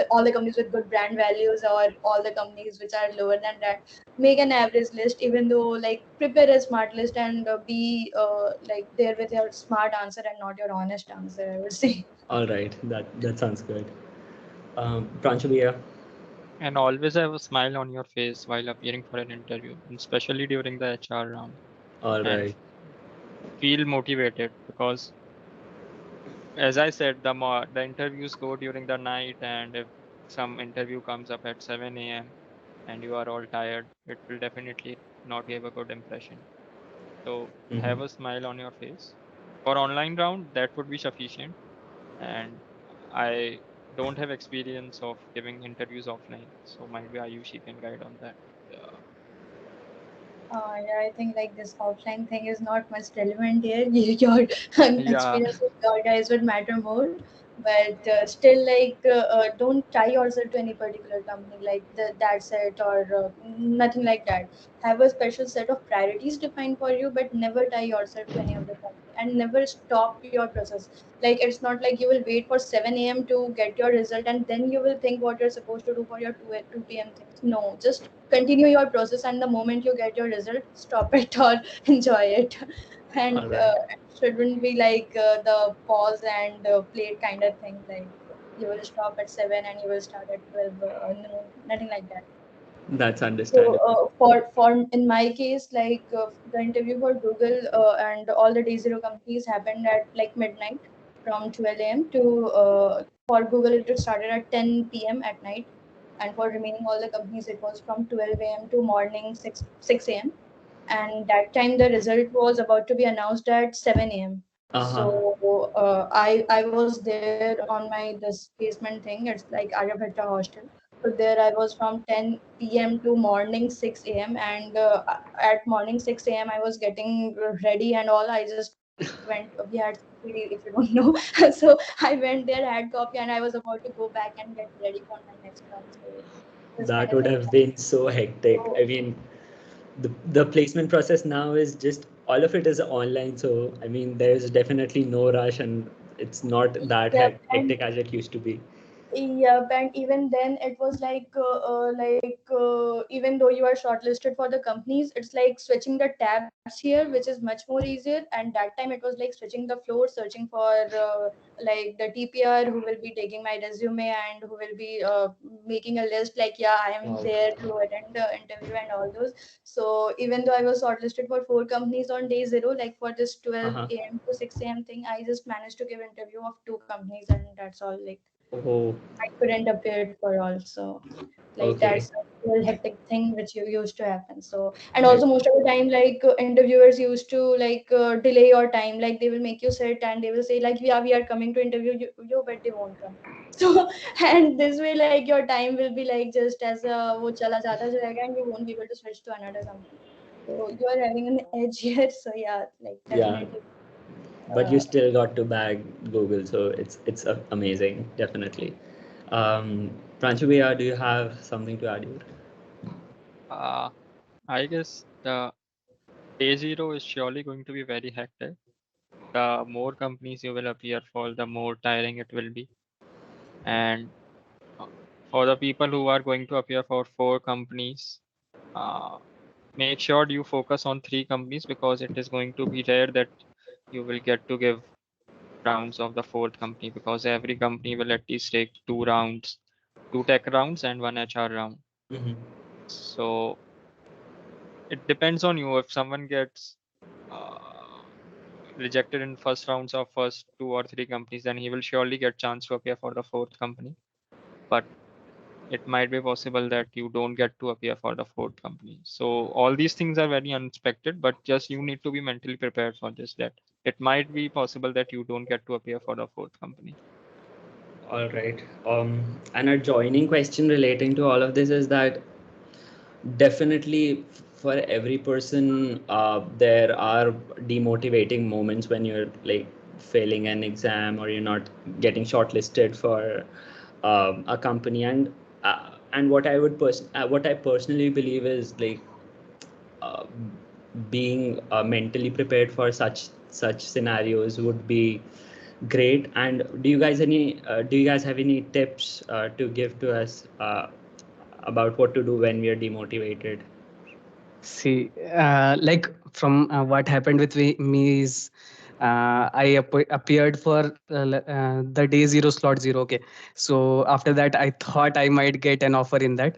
all the companies with good brand values, or all the companies which are lower than that. Make an average list, even though, like, prepare a smart list, and be like there with your smart answer and not your honest answer, I would say. All right, that sounds good. Pranchu Bhaiya? and always have a smile on your face while appearing for an interview, and especially during the HR round. All And right. feel motivated, because as I said, the interviews go during the night, and if some interview comes up at 7 a.m. and you are all tired, it will definitely not give a good impression. So have a smile on your face. For online round, that would be sufficient. And I don't have experience of giving interviews offline, so might be Ayushi can guide on that. Yeah. Yeah, I think like this offline thing is not much relevant here. Your Yeah. experience with your guys would matter more, but still, like, don't tie yourself to any particular company. Like that's it, or nothing like that. Have a special set of priorities defined for you, but never tie yourself to any of the company, and never stop your process. Like it's not like you will wait for 7 a.m. to get your result, and then you will think what you're supposed to do for your 2 p.m. things. No, just continue your process, and the moment you get your result, stop it or enjoy it. All And right. it shouldn't be like the pause and play it kind of thing, like you will stop at 7 and you will start at 12 noon, nothing like that. That's So understandable. for in my case, like the interview for Google and all the day zero companies happened at like midnight, from 12 a.m. to for Google it started at 10 p.m. at night, and for remaining all the companies it was from 12 a.m. to morning 6 a.m. And that time the result was about to be announced at 7 a.m. So I was there on my this placement thing. It's like Aryabhatta hostel. So there I was from 10 p.m. to morning 6 a.m. And at morning 6 a.m. I was getting ready and all. I just went. We had CPD, if you don't know. So I went there, had coffee, and I was about to go back and get ready for my next run. So this That kind of would thing. have been so hectic. So I mean, the placement process now is just all of it is online. So I mean, there is definitely no rush, and it's not that yeah, and hectic as it used to be. Yeah, and even then it was even though you are shortlisted for the companies, it's like switching the tabs here, which is much more easier. And that time it was like switching the floor, searching for like the TPR who will be taking my resume and who will be making a list like, yeah, I am Wow. there to attend the interview and all those. So even though I was shortlisted for 4 companies on day zero, like for this 12 Uh-huh. a.m. to 6 a.m. thing, I just managed to give interview of 2 companies, and that's all. Like Oh, I couldn't appear for all. So like okay. that's a real hectic thing which you used to happen. So and Right. also most of the time like interviewers used to delay your time. Like they will make you sit and they will say like, yeah, we are coming to interview you, but they won't come. So and this way like your time will be like just as wo chala jata jayega and you won't be able to switch to another company. So you are having an edge here. So yeah, like Yeah, definitely. but you Uh, still got to bag Google, so it's amazing, definitely. Pranchubhaiya, do you have something to add here? I guess the day zero is surely going to be very hectic. The more companies you will appear for, the more tiring it will be. And uh, for the people who are going to appear for 4 companies, make sure you focus on 3 companies, because it is going to be rare that you will get to give rounds of the 4th company, because every company will at least take 2 rounds, 2 tech rounds and 1 HR round. Mhm. So it depends on you. If someone gets rejected in first rounds of first 2 or 3 companies, then he will surely get chance to appear for the 4th company. But it might be possible that you don't get to appear for the 4th company. So all these things are very unexpected, but just you need to be mentally prepared for this, that it might be possible that you don't get to appear for the 4th company. All right. And a joining question relating to all of this is that definitely for every person, there are demotivating moments when you're like failing an exam or you're not getting shortlisted for a company. And what I personally believe is like uh, being mentally prepared for such scenarios would be great. And do you guys have any tips to give to us about what to do when we are demotivated? See, like from what happened with me is I appeared for the day zero slot zero. Okay, so after that, I thought I might get an offer in that.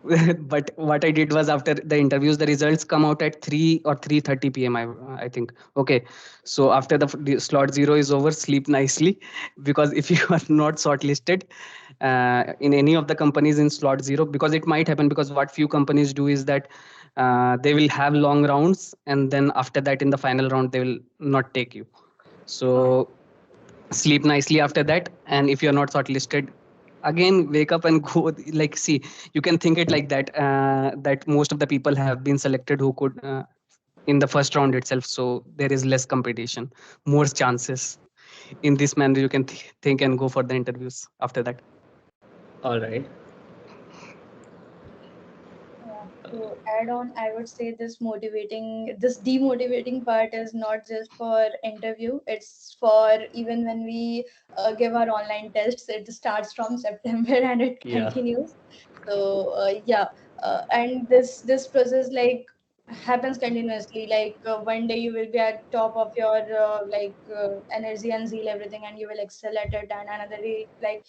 But what I did was after the interviews, the results come out at 3 or 3:30 p.m. I think. Okay, so after the slot zero is over, sleep nicely, because if you are not shortlisted in any of the companies in slot zero, because it might happen, because what few companies do is that they will have long rounds, and then after that in the final round they will not take you. So sleep nicely after that, and if you're not shortlisted, again wake up and go. Like, see, you can think it like that, that most of the people have been selected who could in the first round itself, so there is less competition, more chances. In this manner you can think and go for the interviews after that. All right. Yeah, to add on, I would say this demotivating part is not just for interview. It's for even when we give our online tests. It starts from September and it Yeah. continues. So yeah, and this process like happens continuously. Like one day you will be at top of your energy and zeal everything, and you will excel at it. And another day like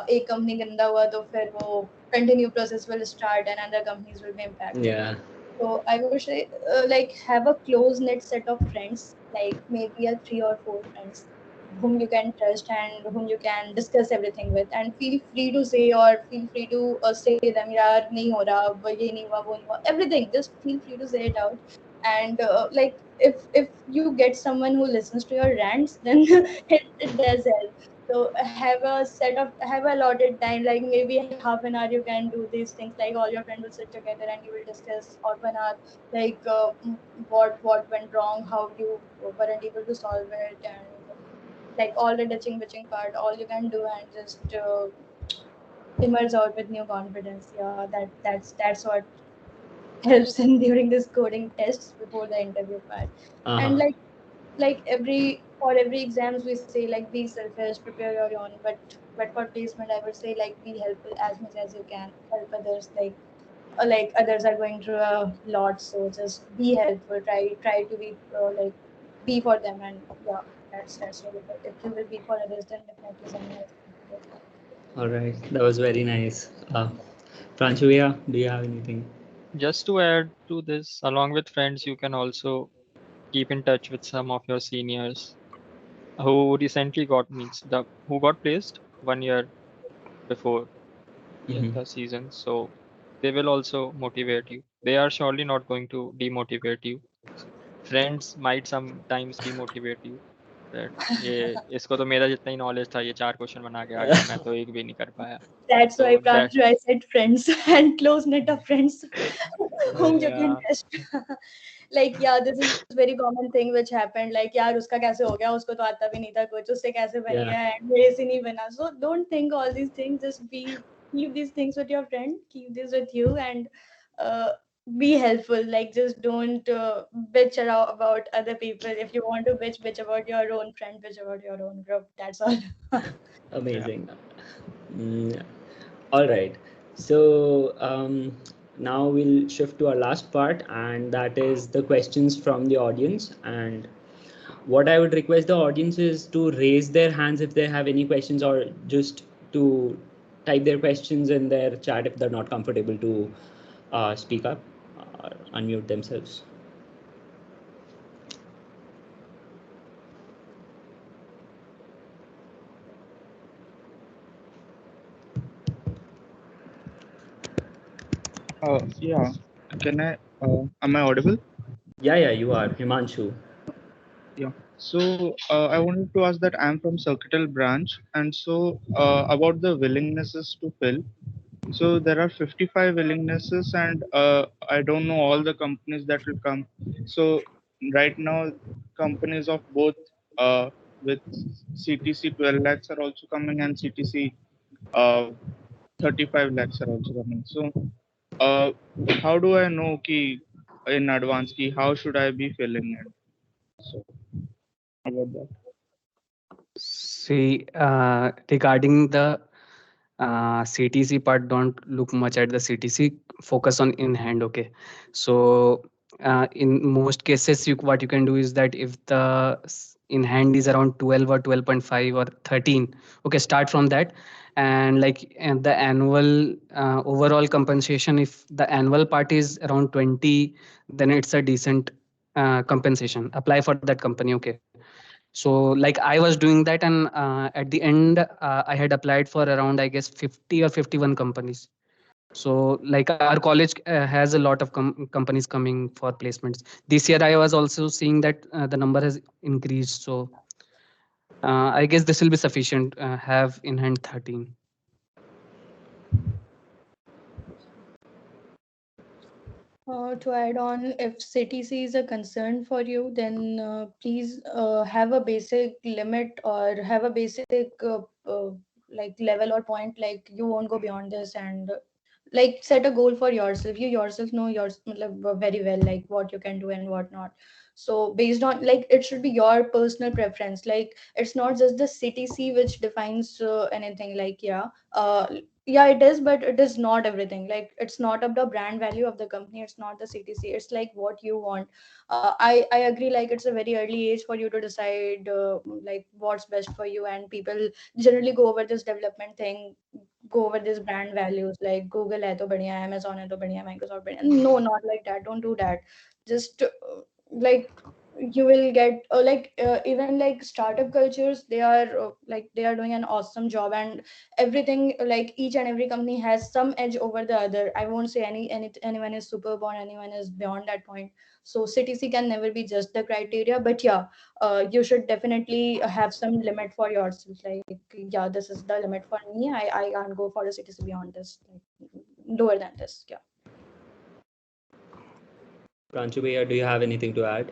एक company गंदा हुआ तो फिर वो continue process will start and other companies will be impacted. Yeah. So I would say like have a close knit set of friends, like maybe a 3 or 4 friends whom you can trust and whom you can discuss everything with, and feel free to say or feel free to say them yaar nahi ho raha ab ye nahi hua wo nahi hua everything, just feel free to say it out. And like if you get someone who listens to your rants, then it does help. So have a allotted time, like maybe half an hour you can do these things, like all your friends will sit together and you will discuss half an hour, like what went wrong, how you weren't able to solve it, and like all the ditching bitching part, all you can do, and just emerge out with new confidence. Yeah, that's what helps in during this coding tests before the interview part. And Uh-huh. like every for every exams we say like be selfish, prepare your own, but for placement I would say like be helpful as much as you can, help others, like others are going through a lot, so just be helpful, try to be like be for them, and yeah, that's really good. If you will be for others, then definitely someone else will be there. All right, that was very nice. Pranchuya, do you have anything? Just to add to this, along with friends, you can also keep in touch with some of your seniors who recently who got placed 1 year before Mhm. the season. So they will also motivate you. They are surely not going to demotivate you. Friends might sometimes demotivate you. That ये इसको तो मेरा जितना ही knowledge था ये 4 question बना के आ गया, मैं तो एक भी नहीं कर पाया. That's why So that Pranju, I said friends and close knit of friends whom you can yeah, trust. Like yeah, this is very common thing which happened. Like यार उसका कैसे हो गया, उसको तो आता भी नहीं था कुछ, उससे कैसे बन Yeah. गया, and मेरे से नहीं बना. So don't think all these things. Just keep these things with your friend. Keep this with you, and uh, be helpful. Like just don't bitch around about other people. If you want to bitch about your own friend, bitch about your own group. That's all. Amazing. All right. So now we'll shift to our last part, and that is the questions from the audience. And what I would request the audience is to raise their hands if they have any questions, or just to type their questions in their chat if they're not comfortable to speak up or unmute themselves. Yeah. Can I? Am I audible? Yeah, you are. Himanshu. Yeah. So I wanted to ask that I'm from Circuital branch, and so about the willingnesses to fill. So there are 55 willingnesses, and I don't know all the companies that will come. So right now, companies of both with CTC 12 lakhs are also coming, and CTC uh, 35 lakhs are also coming. So uh, how do I know ki in advance ki how should I be filling it? So about that. See, regarding the CTC part, don't look much at the CTC. Focus on in hand. Okay, so in most cases, what you can do is that if the in hand is around 12 or 12.5 or 13, okay, start from that. And the annual overall compensation, if the annual part is around 20, then it's a decent compensation. Apply for that company. Okay, so like I was doing that, and at the end I had applied for around, I guess, 50 or 51 companies. So like our college has a lot of companies coming for placements. This year I was also seeing that the number has increased. So I guess this will be sufficient. Have in hand 13. To add on, if CTC is a concern for you, then please have a basic limit or have a basic like level or point. Like you won't go beyond this, and like set a goal for yourself. You yourself know very well like what you can do and what not. So based on like it should be your personal preference. Like it's not just the CTC which defines anything. Like yeah it is, but it is not everything. Like it's not of the brand value of the company, it's not the CTC, it's like what you want. I agree, like it's a very early age for you to decide like what's best for you, and people generally go over this development thing, go over these brand values like Google hai to badhiya hai, Amazon hai to badhiya hai, Microsoft badhiya. No, not like that, don't do that. Just like you will get even like startup cultures, they are like they are doing an awesome job, and everything, like each and every company has some edge over the other. I won't say anyone is superb or anyone is beyond that point. So CTC can never be just the criteria, but yeah, you should definitely have some limit for yourself. Like yeah, this is the limit for me. I can't go for a CTC beyond this, like lower than this. Yeah. Pranchu Bhaiya, do you have anything to add?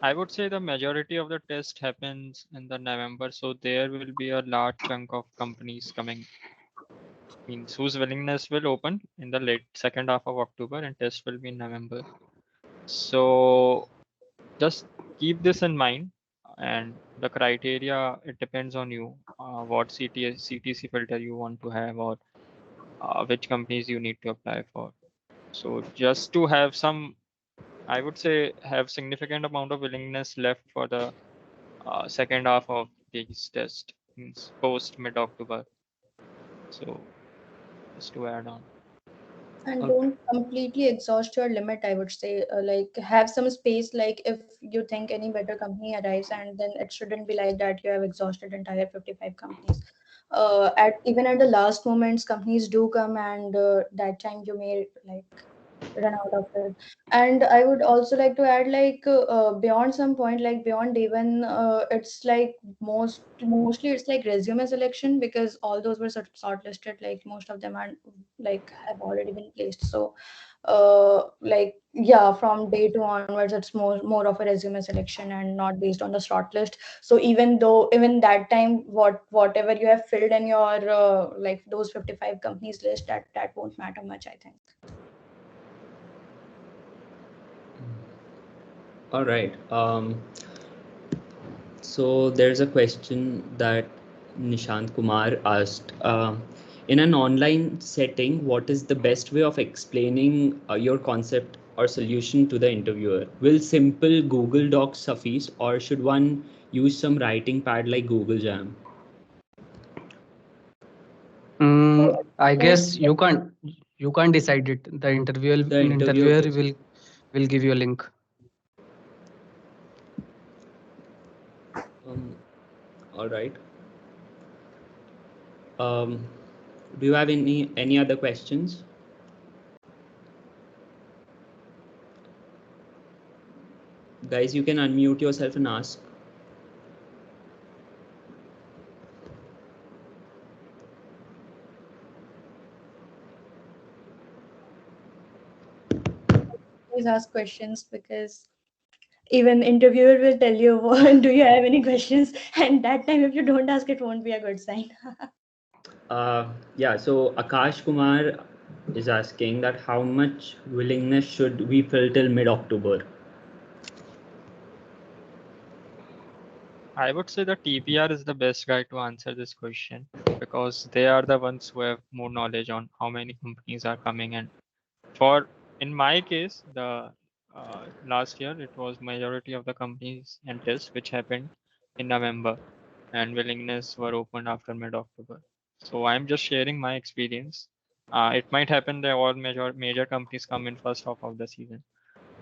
I would say the majority of the test happens in the November, so there will be a large chunk of companies coming. Means whose willingness will open in the late second half of October, and test will be in November. So just keep this in mind, and the criteria, it depends on you, what CTC filter you want to have, or which companies you need to apply for. So just to have some, I would say, have significant amount of willingness left for the second half of these tests, means post mid-October. So just to add on. And Okay. don't completely exhaust your limit, I would say. Like, have some space, like if you think any better company arrives, and then it shouldn't be like that you have exhausted entire 55 companies. At even at the last moments, companies do come, and that time you may like run out of it. And I would also like to add, like beyond some point, like beyond day one, it's like mostly it's like resume selection, because all those were shortlisted, like most of them are like have already been placed. So like yeah, from day two onwards, it's more of a resume selection and not based on the shortlist. So even that time, whatever you have filled in your like those 55 companies list, that won't matter much, I think. All right. So there's a question that Nishant Kumar asked. In an online setting, what is the best way of explaining your concept or solution to the interviewer? Will simple Google Docs suffice, or should one use some writing pad like Google Jam? I guess you can't decide it. The interviewer interviewer goes. will give you a link. All right. Do you have any other questions? Guys, you can unmute yourself and ask. Always ask questions, because even interviewer will tell you, do you have any questions? And that time, if you don't ask, it won't be a good sign. Yeah, so Akash Kumar is asking that how much willingness should we fill till mid-October? I would say the TPR is the best guy to answer this question, because they are the ones who have more knowledge on how many companies are coming. And in my case, the last year, it was majority of the companies and tests which happened in November, and willingness were opened after mid-October. So I'm just sharing my experience. It might happen that all major companies come in first half of the season.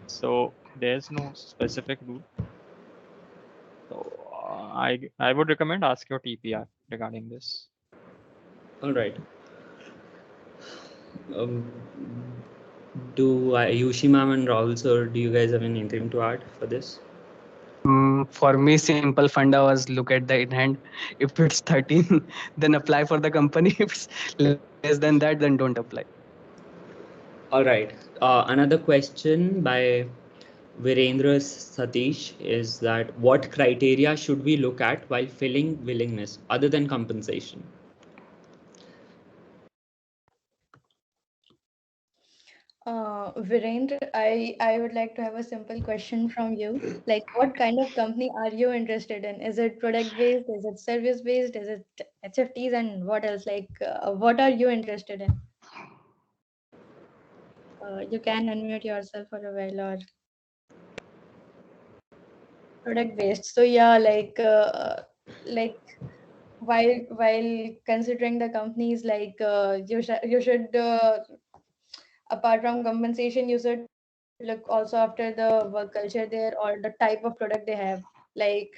So there's no specific rule. So I would recommend ask your TPR regarding this. All right. Do Ayushi ma'am and Rahul sir, do you guys have anything to add for this? For me, simple funda was look at the in hand. If it's 13, then apply for the company. If it's less than that, then don't apply. All right. Another question by Virendra Satish is that what criteria should we look at while filling willingness other than compensation? Virendra, I would like to have a simple question from you. Like, what kind of company are you interested in? Is it product based? Is it service based? Is it HFTs? And what else? Like, what are you interested in? You can unmute yourself for a while, or product based. So yeah, like while considering the companies, like you should apart from compensation, you should look also after the work culture there, or the type of product they have. Like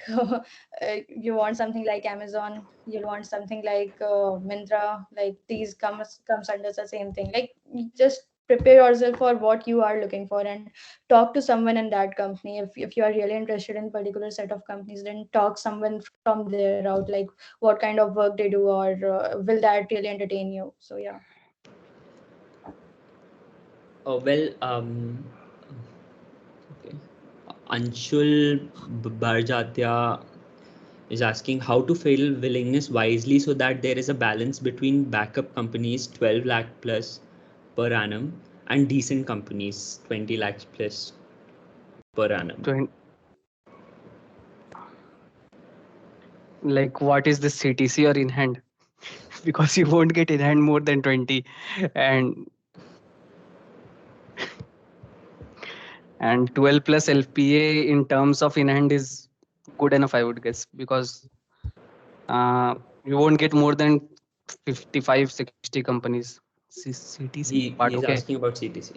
you want something like Amazon, you'll want something like Myntra, like these comes under the same thing. Like, you just prepare yourself for what you are looking for, and talk to someone in that company. If you are really interested in particular set of companies, then talk someone from there out, like what kind of work they do, or will that really entertain you. So yeah. Oh, well, okay. Anshul Barjatya is asking how to fill willingness wisely so that there is a balance between backup companies 12 lakh plus per annum and decent companies 20 lakhs plus per annum. like what is the CTC or in hand? Because you won't get in hand more than 20, and 12 plus LPA in terms of in hand is good enough, I would guess, because you won't get more than 55, 60 companies. CTC part, He's okay. asking about CTC.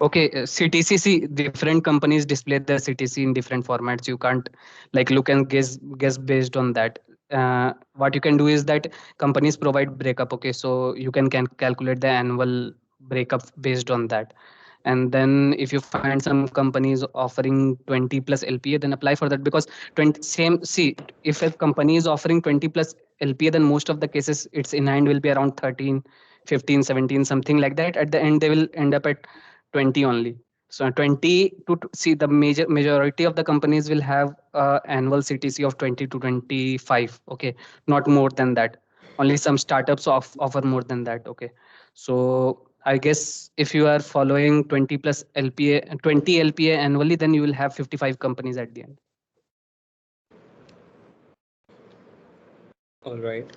Okay, CTC, different companies display the CTC in different formats. You can't like look and guess based on that. What you can do is that companies provide breakup. Okay, so you can calculate the annual breakup based on that. And then if you find some companies offering 20 plus LPA, then apply for that, because 20 same. See, if a company is offering 20 plus LPA, then most of the cases its in hand will be around 13, 15, 17, something like that. At the end, they will end up at 20 only. So 20 see, the majority of the companies will have annual CTC of 20 to 25. Okay, not more than that. Only some startups offer more than that. Okay, so I guess if you are following 20 plus LPA, 20 LPA annually, then you will have 55 companies at the end. All right.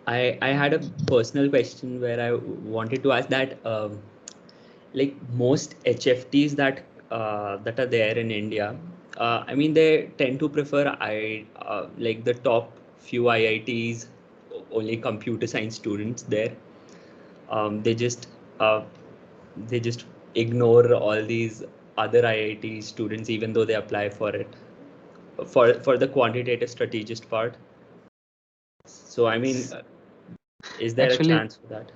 I had a personal question where I wanted to ask that like most HFTs that are there in India, I mean they tend to prefer like the top few IITs, only computer science students there. They just ignore all these other IIT students even though they apply for it for the quantitative strategist part. So I mean, is there Actually, a chance for that?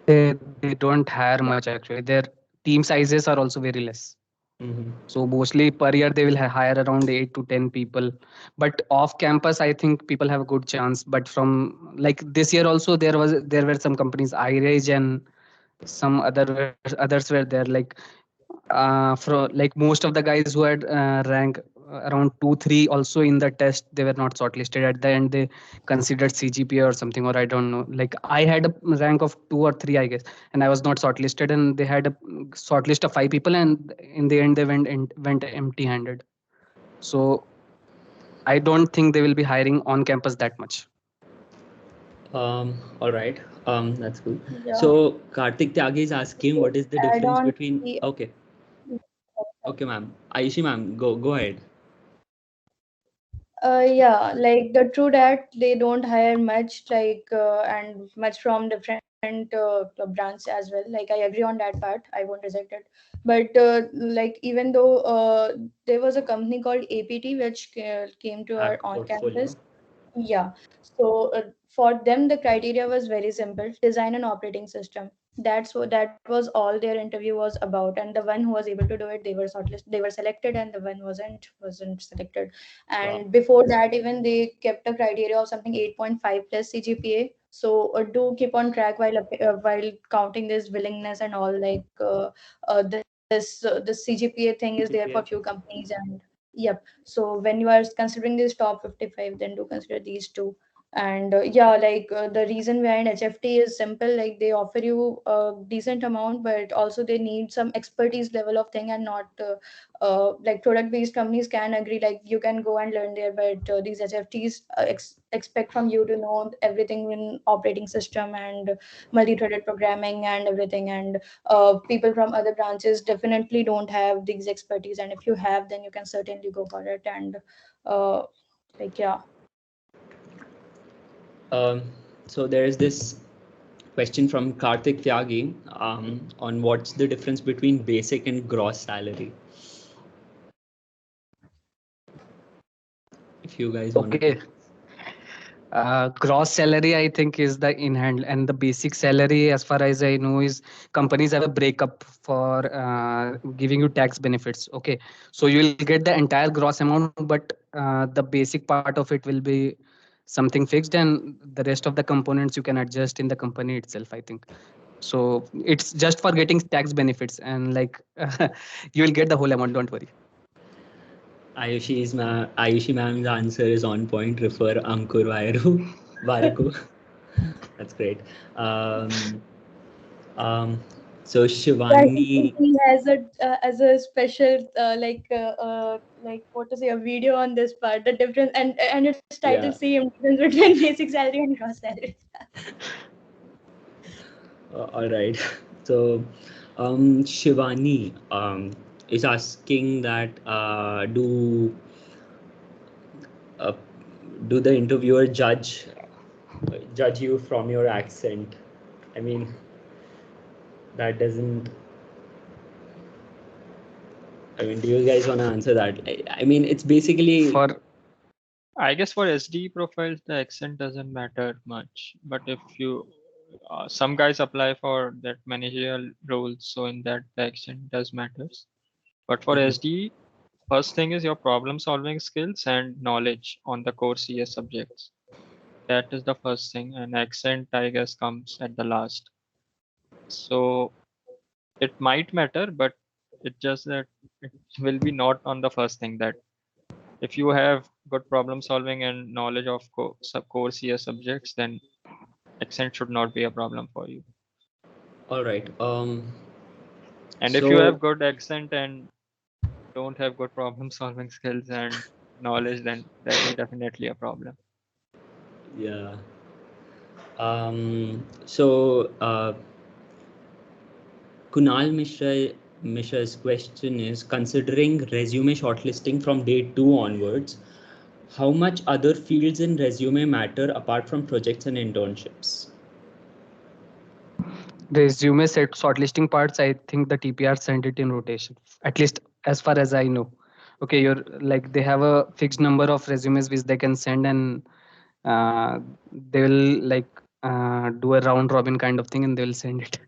they don't hire much. Actually, their team sizes are also very less. Mm-hmm. So mostly per year they will hire around 8 to 10 people. But off campus, I think people have a good chance. But from like this year also, there were some companies, iRage and some others were there. Like for like most of the guys who had rank around 2 3 also in the test, they were not shortlisted. At the end they considered CGPA or something, or I don't know. Like I had a rank of 2 or 3, I guess, and I was not shortlisted, and they had a shortlist of 5 people, and in the end they went empty handed. So I don't think they will be hiring on campus that much. All right. That's cool. Yeah. So Karthik Tyagi is asking what is the Add difference on between the okay ma'am. Ayushi ma'am, go ahead. Yeah, like the true that they don't hire much, like and much from different brands as well. Like I agree on that part. I won't reject it. But like even though there was a company called APT which came to our App on portfolio. campus. Yeah. So for them, the criteria was very simple: design an operating system. That was all their interview was about. And the one who was able to do it, they were shortlisted, they were selected, and the one wasn't selected. Wow. And before that, even they kept a criteria of something 8.5 plus CGPA. So do keep on track while counting this willingness and all. Like this CGPA thing is there for CGPA. few companies. And yep. So when you are considering these top 55, then do consider these two. And yeah, like the reason behind HFT is simple. Like they offer you a decent amount, but also they need some expertise level of thing, and not like product based companies can agree like you can go and learn there, but these HFTs expect from you to know everything in operating system and multi-threaded programming and everything. And people from other branches definitely don't have these expertise, and if you have, then you can certainly go for it. And uh, like yeah. So there is this question from Karthik Tyagi on what's the difference between basic and gross salary. If you guys want Okay. Gross salary, I think, is the in hand, and the basic salary, as far as I know, is companies have a breakup for giving you tax benefits. Okay, so you will get the entire gross amount, but the basic part of it will be something fixed, and the rest of the components you can adjust in the company itself, I think. So it's just for getting tax benefits, and like you will get the whole amount. Don't worry. Ayushi ma'am's answer is on point. Refer Ankur Variku. That's great. So Yeah, Shivani, he has a as a special like what to say, a video on this part, the difference, and its title yeah, same difference between basic salary and gross salary. all right. So Shivani is asking that uh, do the interviewer judge you from your accent? I mean, that doesn't. I mean, do you guys want to answer that? I mean, it's basically For I guess for SD profiles, the accent doesn't matter much. But if you, some guys apply for that managerial roles, so in that the accent does matters. But for Mhm. SD, first thing is your problem solving skills and knowledge on the core CS subjects. That is the first thing, and accent, I guess, comes at the last. So it might matter, but it's just that it will be not on the first thing. That if you have good problem solving and knowledge of core CS subjects, then accent should not be a problem for you. all right. And if you So have good accent and don't have good problem solving skills and knowledge, then that is definitely a problem. yeah. So Kunal Mishra's question is: considering resume shortlisting from day 2 onwards, how much other fields in resume matter apart from projects and internships? resume set shortlisting parts, I think the TPR send it in rotation. At least as far as I know. Okay, you're like they have a fixed number of resumes which they can send, and uh, they will like do a round robin kind of thing, and they will send it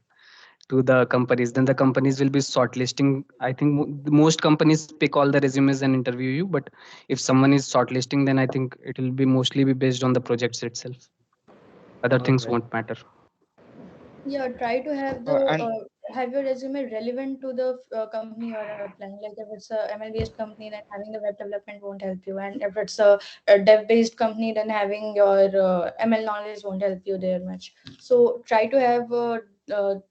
to the companies. Then the companies will be shortlisting. I think most companies pick all the resumes and interview you, but if someone is shortlisting, then I think it will be mostly be based on the projects itself. Other All things right. won't matter. Yeah, try to And have your resume relevant to the company you're applying. Like if it's a ML based company, then having the web development won't help you, and if it's a dev based company, then having your ML knowledge won't help you there much. So try to have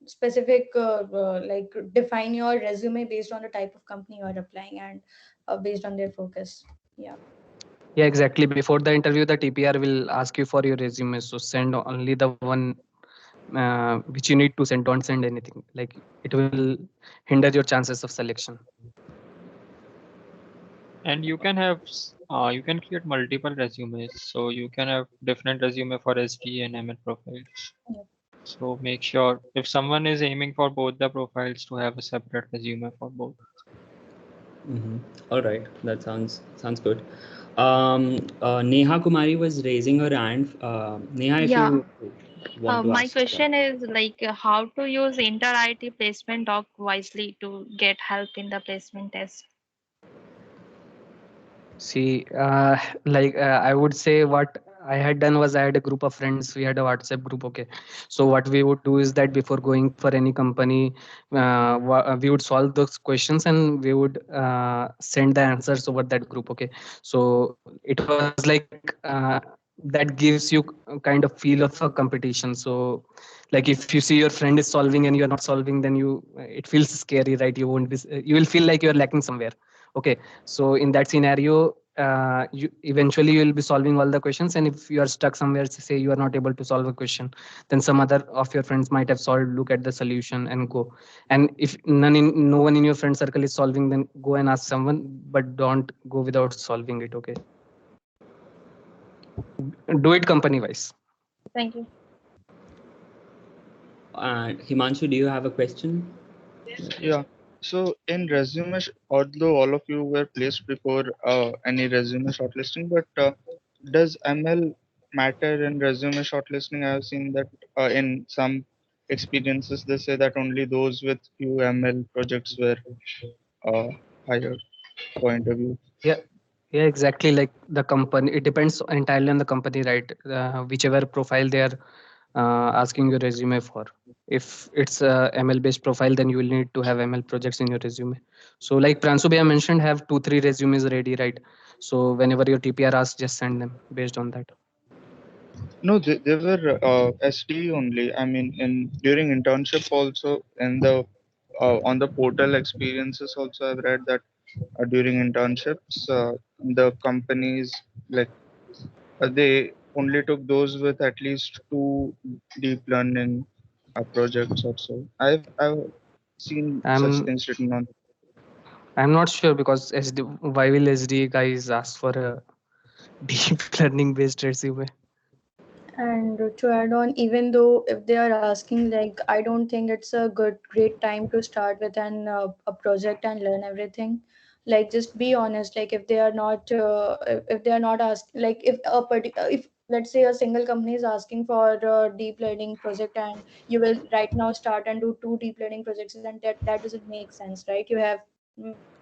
specific like define your resume based on the type of company you're applying, and based on their focus. Yeah. Yeah, exactly. Before the interview, the TPR will ask you for your resume. So send only the one which you need to send. Don't send anything. Like it will hinder your chances of selection. And you can have you can create multiple resumes, so you can have different resume for SD and ML profiles. Yeah. So make sure if someone is aiming for both the profiles to have a separate resume for both. Mm-hmm. All right, that sounds good. Neha Kumari was raising her hand. Neha, if Yeah, you want to my ask, yeah. question is like how to use inter-IT placement doc wisely to get help in the placement test. See, I would say what I had done was I had a group of friends. We had a WhatsApp group. Okay, so what we would do is that before going for any company, we would solve those questions and we would send the answers over that group. Okay, so it was like that gives you a kind of feel of a competition. So, like if you see your friend is solving and you are not solving, then it feels scary, right? You will feel like you are lacking somewhere. Okay, so in that scenario, you eventually you will be solving all the questions, and if you are stuck somewhere, say you are not able to solve a question, then some other of your friends might have solved. Look at the solution and go. And if no one in your friend circle is solving, then go and ask someone, but don't go without solving it. Okay, do it company wise. Thank you. Himanshu, do you have a question? yeah, so in resume, although all of you were placed before any resume shortlisting, but does ML matter in resume shortlisting? I have seen that in some experiences they say that only those with few ML projects were uh, hired for interview. Yeah. Yeah, exactly. Like the company, it depends entirely on the company, right? Whichever profile they are asking your resume for. If it's a ML based profile, then you will need to have ML projects in your resume. So, like Pransubhaya mentioned, have 2-3 resumes ready, right? So, whenever your TPR asks, just send them based on that. No, they were SD only. I mean, in during internship also, in the on the portal experiences also, I've read that during internships, the companies like they only took those with at least two deep learning projects or so. I've seen such I'm things written on. I'm not sure because SD, why will SD guys ask for a deep learning based resume? And to add on, even though if they are asking, like, I don't think it's a great time to start with a project and learn everything. Like, just be honest. Like, if they are not, if they are not asking, like, if let's say a single company is asking for a deep learning project, and you will right now start and do two deep learning projects, then that doesn't make sense, right? You have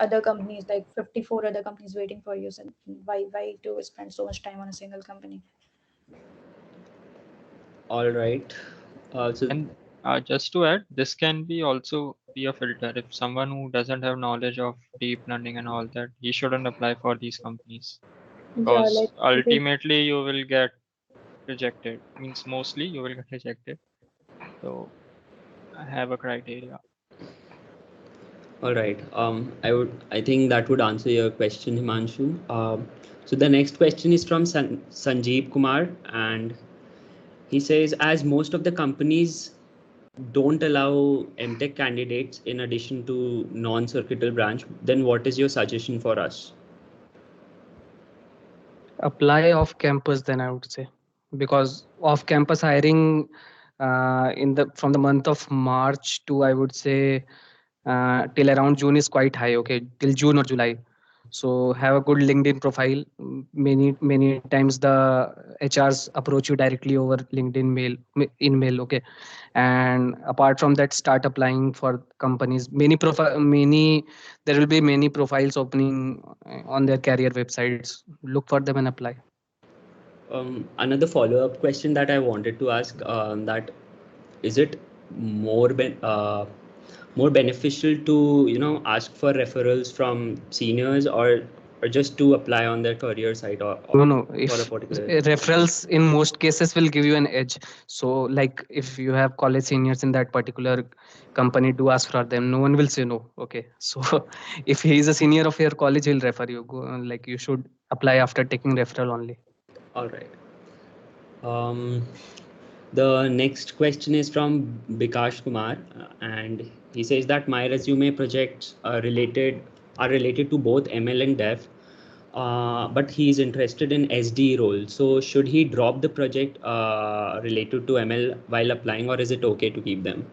other companies, like 54 other companies waiting for you. So why do spend so much time on a single company? All right. So And just to add, this can be also be a filter. If someone who doesn't have knowledge of deep learning and all that, he shouldn't apply for these companies Yeah, like because ultimately you will get rejected. Means mostly you will get rejected. So I have a criteria. all right. I think that would answer your question, Himanshu. So the next question is from Sanjeev Kumar, and he says, as most of the companies don't allow MTech candidates in addition to non-circuital branch, then what is your suggestion for us? Apply off campus, then I would say, because off campus hiring in the from the month of March to, I would say, till around June is quite high. Okay, till June or July. So have a good LinkedIn profile. Many times the HRs approach you directly over LinkedIn in mail. Okay, and apart from that, start applying for companies. Many there will be many profiles opening on their career websites. Look for them and apply. Another follow-up question that I wanted to ask, that is it more more beneficial to ask for referrals from seniors, or just to apply on their career site, or No, for a if particular. referrals in most cases will give you an edge. So like if you have college seniors in that particular company, do ask for them. No one will say no. Okay, so if he is a senior of your college, he'll refer you. Like you should apply after taking referral only. All right. Um, the next question is from Bikash Kumar, and he says that my resume projects are related to both ML and Dev, but he is interested in SD role. So should he drop the project related to ML while applying, or is it okay to keep them?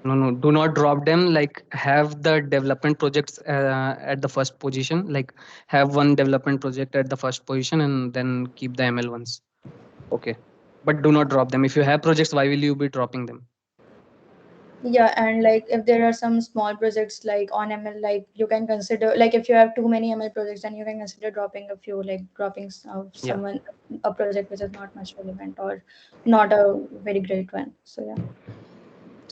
No, do not drop them. Like have the development projects at the first position. Like have one development project at the first position and then keep the ML ones. Okay, but do not drop them. If you have projects, why will you be dropping them? yeah, and like if there are some small projects like on ML, like you can consider, like if you have too many ML projects, then you can consider dropping a few, like dropping Yeah. someone a project which is not much relevant or not a very great one. So yeah.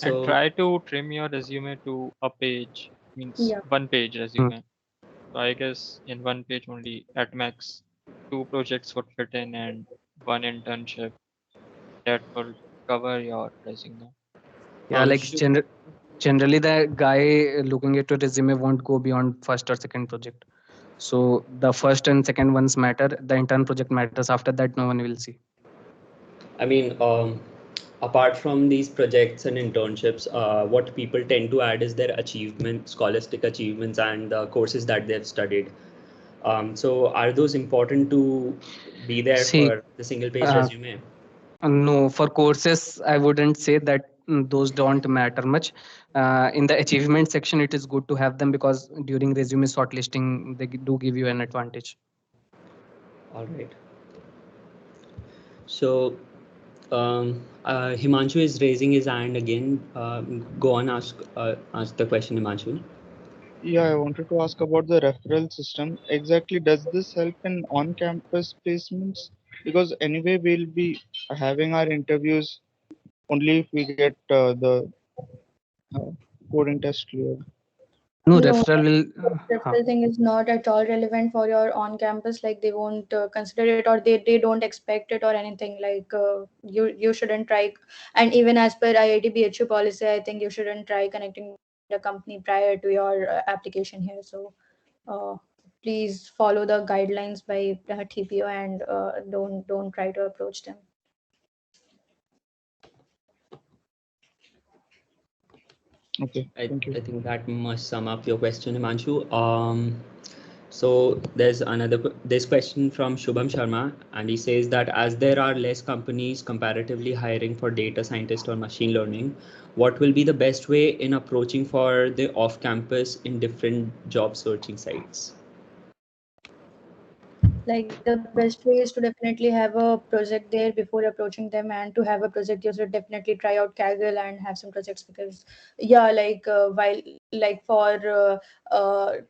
And So try to trim your resume to a page, means Yeah. one page Hmm. resume. So I guess in one page only at max two projects would fit in and one internship that will cover your resume. Yeah, like should, generally the guy looking at your resume won't go beyond first or second project. So the first and second ones matter. The intern project matters. After that, no one will see. I mean, apart from these projects and internships, what people tend to add is their achievements, scholastic achievements, and the courses that they've studied. So are those important to be there See, for the single page uh, resume? no, for courses, I wouldn't say that those don't matter much. In the achievement section, it is good to have them because during resume shortlisting, they do give you an advantage. All right. So Himanshu is raising his hand again. Go on, ask the question, Himanshu. Yeah, I wanted to ask about the referral system. Exactly, does this help in on-campus placements? Because anyway, we'll be having our interviews only if we get the coding test cleared. No, No, referral will. referral thing is not at all relevant for your on campus. Like they won't consider it, or they don't expect it or anything. Like you shouldn't try. And even as per IIT BHU policy, I think you shouldn't try connecting the company prior to your application here. So uh, please follow the guidelines by TPO and don't try to approach them. Okay, thank you. I think that must sum up your question, Himanshu. So there's question from Shubham Sharma, and he says that as there are less companies comparatively hiring for data scientist or machine learning, what will be the best way in approaching for the off-campus in different job searching sites? Like the best way is to definitely have a project there before approaching them, and to have a project you should definitely try out Kaggle and have some projects, because yeah, like while like for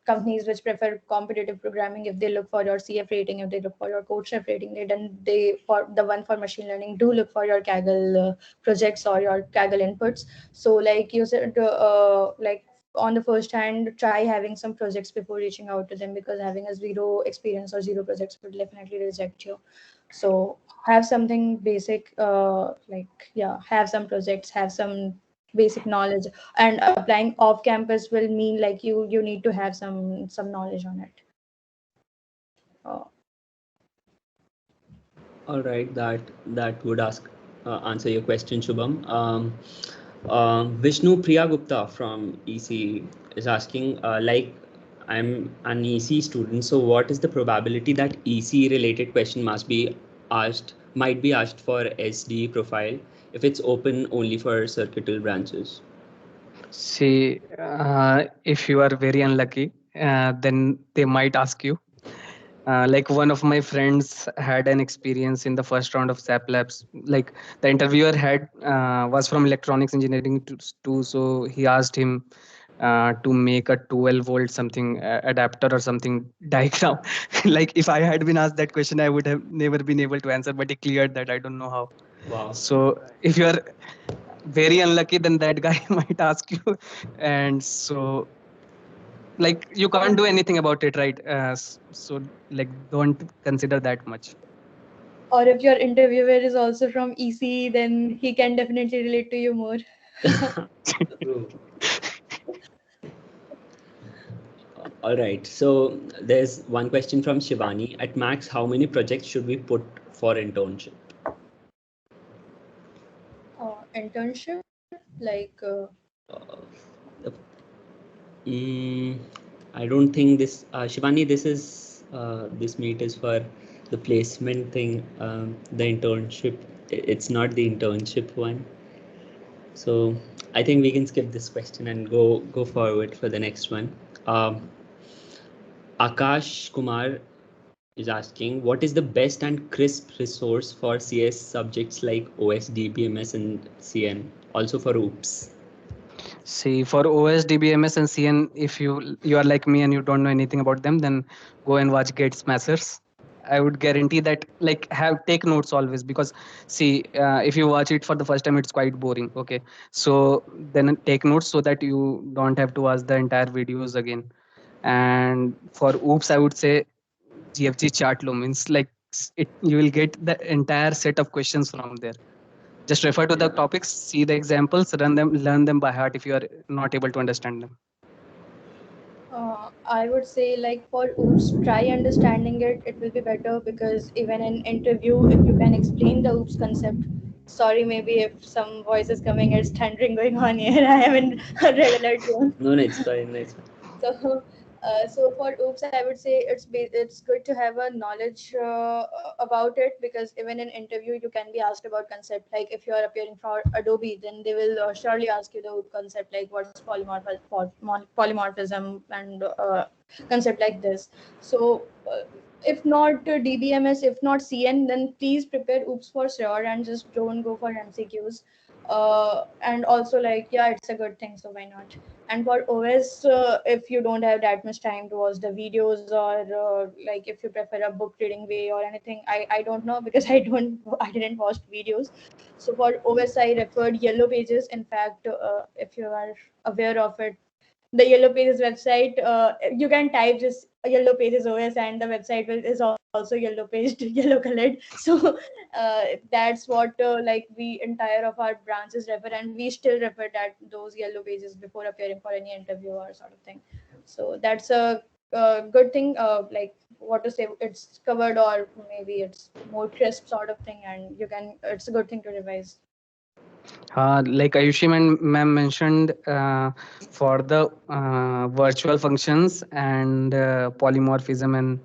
companies which prefer competitive programming, if they look for your CF rating, if they look for your code chef rating, they for the one for machine learning do look for your Kaggle projects or your Kaggle inputs. So like you said, like on the first hand, try having some projects before reaching out to them, because having a zero experience or zero projects would definitely reject you. So have something basic, like yeah, have some projects, have some basic knowledge, and applying off campus will mean like you need to have some knowledge on it. uh, All right, that would answer your question, Shubham. Vishnu Priya Gupta from EC is asking, like, I'm an EC student, so what is the probability that EC related question might be asked for SD profile if it's open only for circuital branches? See, if you are very unlucky, then they might ask you. Like one of my friends had an experience in the first round of SAP Labs. Like the interviewer had was from electronics engineering too, so he asked him to make a 12-volt something adapter or something diagram. Like if I had been asked that question, I would have never been able to answer. But he cleared that. I don't know how. Wow. So if you are very unlucky, then that guy might ask you, and so like you can't do anything about it, right? So like don't consider that much. or if your interviewer is also from EC, then he can definitely relate to you more. True. All right. So there's one question from Shivani. At max, how many projects should we put for internship? Internship, like Uh, Mm, I don't think this, Shivani, this meet is for the placement thing, the internship. It's not the internship one. So I think we can skip this question and go forward for the next one. Um, Akash Kumar is asking, what is the best and crisp resource for CS subjects like OS, DBMS, and CN, also for OOPS? See, for OS, DBMS, and CN, if you are like me and you don't know anything about them, then go and watch Gate Smashers. I would guarantee that like have take notes always, because see, if you watch it for the first time, it's quite boring. Okay, so then take notes so that you don't have to watch the entire videos again. And for OOPS, I would say GFG Chartlo means like you will get the entire set of questions from there. Just refer to the Yeah. topics, see the examples, run them, learn them by heart if you are not able to understand them. I would say like for OOPS, try understanding it. It will be better, because even in interview, if you can explain the OOPS concept. Sorry, maybe if some voice is coming, it's thundering going on here. I am in a red alert zone. No, no, it's fine. It's fine. So, so for OOPS, I would say it's good to have a knowledge about it, because even in interview you can be asked about concept. Like if you are appearing for Adobe, then they will surely ask you the OOP concept, like what's polymorphism and concept like this. So. If not DBMS, if not CN, then please prepare OOPS for sure and just don't go for MCQs. And also, like, yeah, it's a good thing, so why not? And for OS, if you don't have that much time to watch the videos, or like if you prefer a book reading way or anything, I don't know, because I didn't watch videos. So for OS, I referred Yellow Pages. In fact, if you are aware of it, the Yellow Pages website, you can type just Yellow Pages OS and the website is also yellow paged, yellow colored. So that's what like we entire of our branches refer, and we still refer that those Yellow Pages before appearing for any interview or sort of thing. So that's a good thing. Like what to say, it's covered, or maybe it's more crisp sort of thing, and you can. It's a good thing to revise. Like Ayushi ma'am mentioned, for the virtual functions and polymorphism and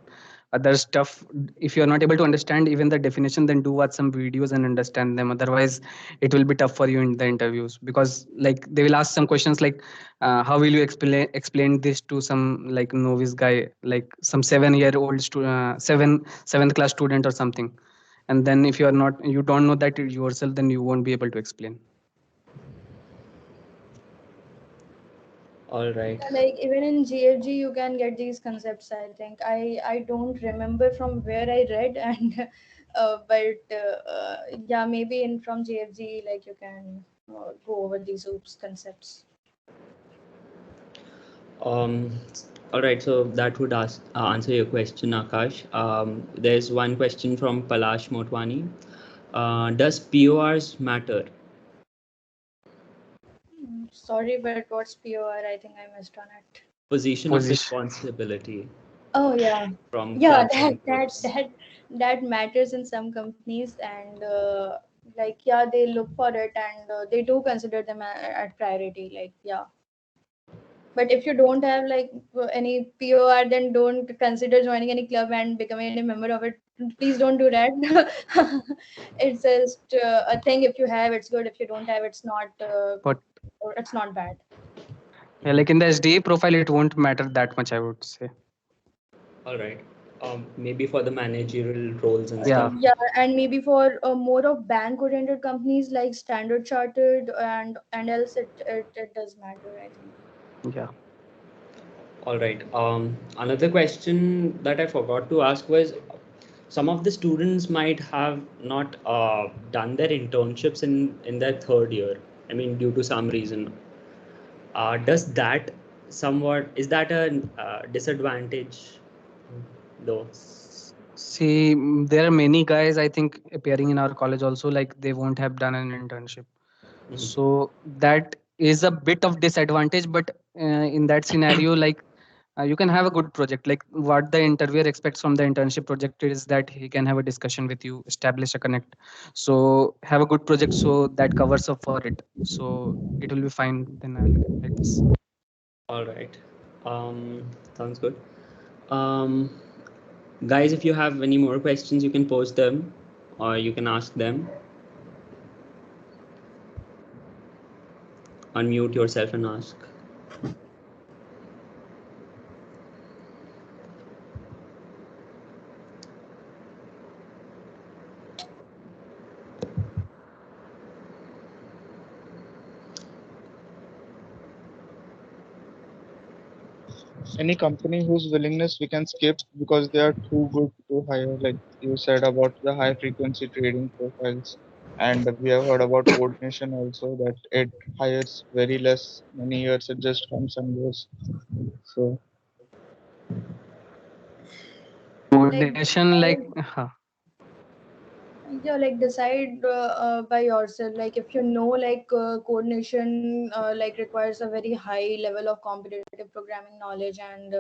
other stuff, if you are not able to understand even the definition, then do watch some videos and understand them. Otherwise, it will be tough for you in the interviews, because like they will ask some questions like, how will you explain this to some like novice guy, like some 7-year-old seventh class student or something. And then if you don't know that yourself, then you won't be able to explain. All right. Like even in GFG you can get these concepts. I think I don't remember from where I read, and but yeah, maybe in from GFG like you can go over these OOPS concepts. All right, so that would answer your question, Akash. There's one question from Palash Motwani. Does PORs matter? Sorry, but what's POR? I think I missed on it. Position of Position. responsibility Oh yeah, from yeah. platform That groups. that matters in some companies, and like yeah, they look for it, and they do consider them at priority. Like yeah. But if you don't have like any POR, then don't consider joining any club and becoming any member of it. Please don't do that. It's just a thing. If you have, it's good. If you don't have, it's not. But It's not bad. yeah, like in the SDA profile, it won't matter that much, I would say. All right. Maybe for the managerial roles and Yeah. stuff. Yeah, and maybe for more of bank-oriented companies like Standard Chartered and else, it does matter. I think. Yeah. All right. Another question that I forgot to ask was, some of the students might have not done their internships in their third year. I mean, due to some reason. Does that is that a disadvantage though? See, there are many guys, I think, appearing in our college also, like they won't have done an internship. Mhm. So that is a bit of disadvantage. But in that scenario, like you can have a good project. Like what the interviewer expects from the internship project is that he can have a discussion with you, establish a connect. So have a good project so that covers up for it. So it will be fine. Then I'll like this. All right. Sounds good. Um, guys, if you have any more questions, you can post them or you can ask them. Unmute yourself and ask. Any company whose willingness we can skip because they are too good to hire, like you said about the high frequency trading profiles. And we have heard about coordination also, that it hires very less, many years it just comes and goes. So Coordination, like Yeah, like decide by yourself. Like if you know like coordination like requires a very high level of competitive programming knowledge and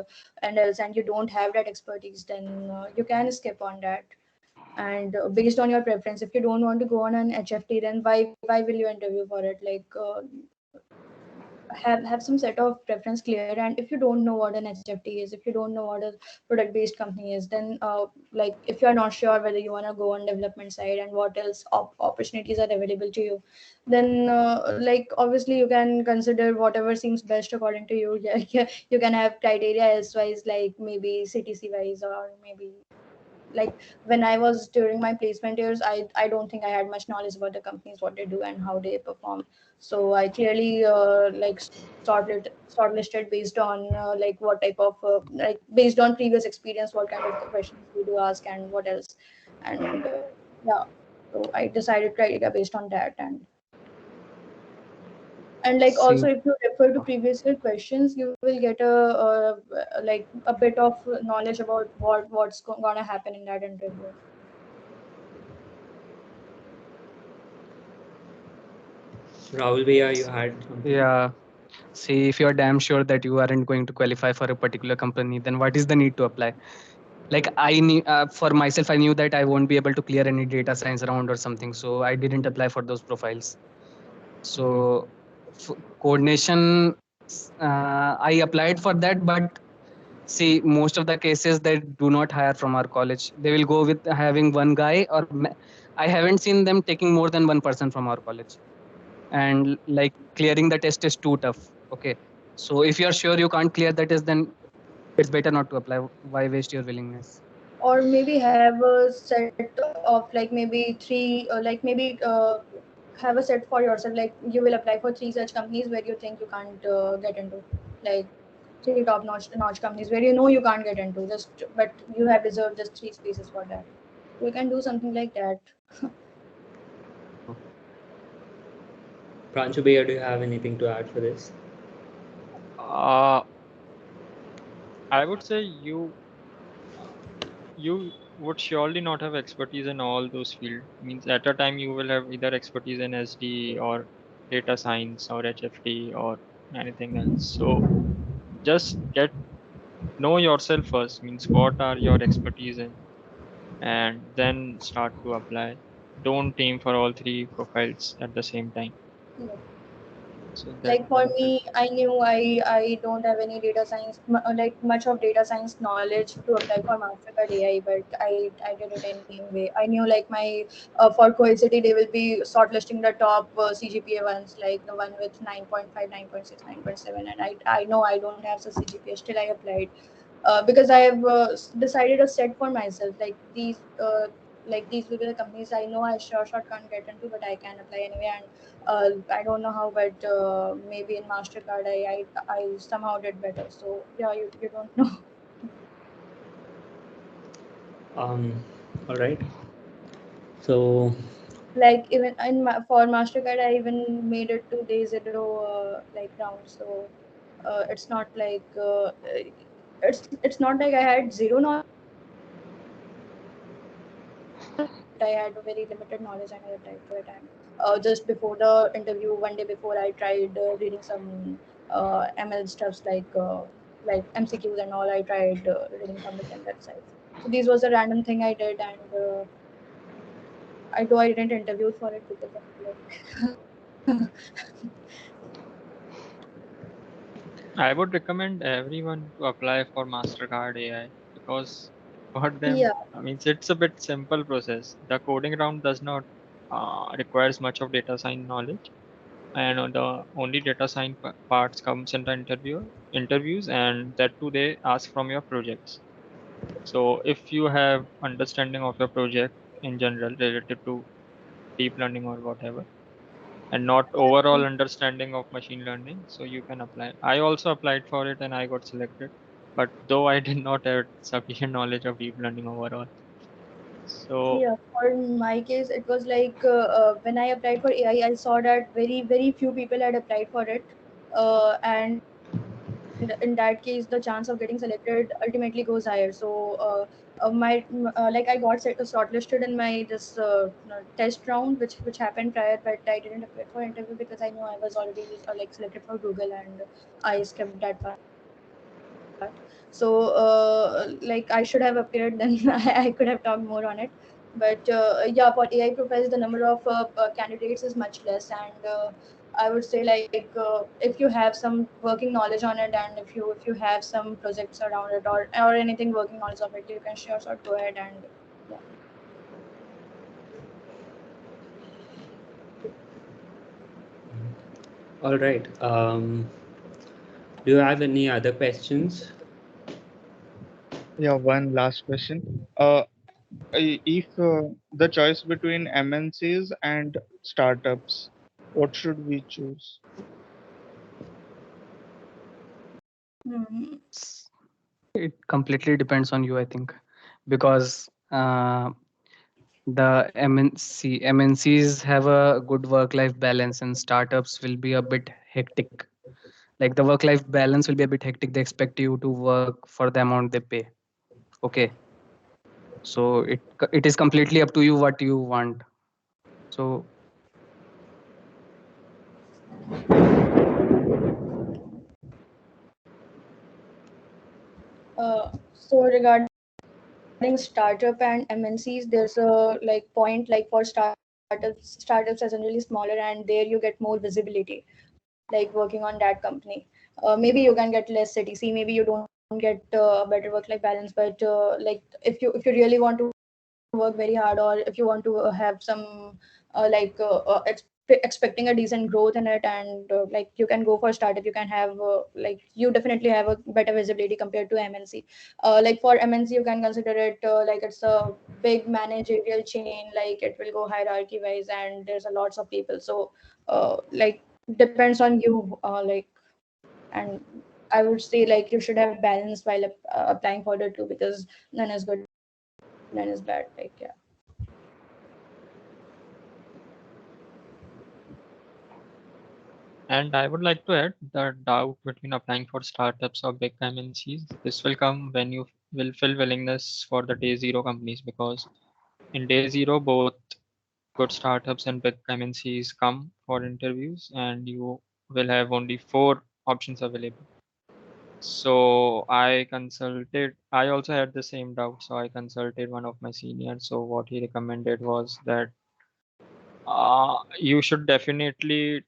else, and you don't have that expertise, then you can skip on that. And based on your preference, if you don't want to go on an HFT, then why will you interview for it? Like have some set of preference clear. And if you don't know what an HFT is, if you don't know what a product based company is, then like if you're not sure whether you want to go on development side and what else opportunities are available to you, then like obviously you can consider whatever seems best according to you. Yeah, yeah, you can have criteria elsewise, like maybe CTC wise, or maybe like when I was during my placement years, I don't think I had much knowledge about the companies, what they do and how they perform. So I clearly like shortlisted based on like what type of like based on previous experience, what kind of questions we do ask and what else. And yeah, so I decided criteria based on that. And And like See. also, if you refer to previous year questions, you will get like a bit of knowledge about what's gonna happen in that interview. Rahul Bhaiya, you had something? Yeah. See, if you are damn sure that you aren't going to qualify for a particular company, then what is the need to apply? Like I knew for myself, I knew that I won't be able to clear any data science round or something, so I didn't apply for those profiles. So coordination, I applied for that, but see, most of the cases they do not hire from our college. They will go with having one guy, or I haven't seen them taking more than one person from our college. And like clearing the test is too tough. Okay, so if you are sure you can't clear the test, then it's better not to apply. Why waste your willingness? Or maybe have a set of like maybe three, like maybe have a set for yourself. Like you will apply for 3 such companies where you think you can't get into, like 3 top notch companies where you know you can't get into. Just but you have reserved just 3 spaces for that. You can do something like that. Pranchu Bhaiya, do you have anything to add for this? I would say you would surely not have expertise in all those fields. Means at a time you will have either expertise in SD or data science or HFT or anything else. So just know yourself first. Means what are your expertise in, and then start to apply. Don't aim for all 3 profiles at the same time. Yeah. So Like for me, I knew I don't have any data science like much of data science knowledge to apply for Mastercard AI, but I did it anyway. I knew like my for Cohesity they will be shortlisting the top CGPA ones, like the one with 9.5, 9.6, 9.7, and I know I don't have the CGPA. Still, I applied because I have decided a set for myself. Like these will be the companies I know I sure shot can't get into, but I can apply anyway. And I don't know how, but maybe in Mastercard I somehow did better. So yeah, you don't know. All right. So Like even for Mastercard, I even made it to day zero like round. So it's not like it's not like I had zero knowledge. I had a very limited knowledge and I applied for it. And just before the interview, one day before, I tried reading some ML stuffs like MCQs and all. I tried reading from different websites. So this was a random thing I did, and I didn't interview for it because of like. I would recommend everyone to apply for Mastercard AI because for them, Yeah. I mean, it's a bit simple process. The coding round does not requires much of data science knowledge, and the only data science parts comes in the interviews, and that too they ask from your projects. So if you have understanding of your project in general related to deep learning or whatever, and not overall understanding of machine learning, so you can apply. I also applied for it and I got selected, but though I did not have sufficient knowledge of deep learning overall. So Yeah, for my case, it was like when I applied for AI, I saw that very few people had applied for it, and in that case, the chance of getting selected ultimately goes higher. So like I got shortlisted in my this test round, which happened prior, but I didn't apply for interview because I know I was already like selected for Google, and I skipped that part. So like I should have appeared, then I could have talked more on it. But yeah, for AI profiles the number of candidates is much less, and I would say like if you have some working knowledge on it, and if you have some projects around it, or anything working knowledge of it, you can sure sort go ahead and yeah. all right. Do you have any other questions? Yeah, one last question. If the choice between MNCs and startups, what should we choose? Mhm. It completely depends on you, I think, because the MNCs have a good work-life balance, and startups will be a bit hectic. Like the work-life balance will be a bit hectic. They expect you to work for the amount they pay. Okay. So it is completely up to you what you want. So So regarding startup and MNCs, there's a like point like for startups are generally smaller, and there you get more visibility, like working on that company. Maybe you can get less CTC, maybe you don't get better work-life balance, but like if you really want to work very hard, or if you want to have some expecting a decent growth in it, and like you can go for startup, you can have like you definitely have a better visibility compared to MNC. Like for MNC you can consider it like it's a big managerial chain, like it will go hierarchy wise, and there's a lots of people. So like depends on you, like, and I would say like you should have balance while applying for the two, because none is good, none is bad, like, yeah. And I would like to add the doubt between applying for startups or big MNCs. This will come when you will fill willingness for the day zero companies, because in day zero, both good startups and big MNCs come for interviews, and you will have only 4 options available. So I also had the same doubt. So I consulted one of my seniors. So what he recommended was that you should definitely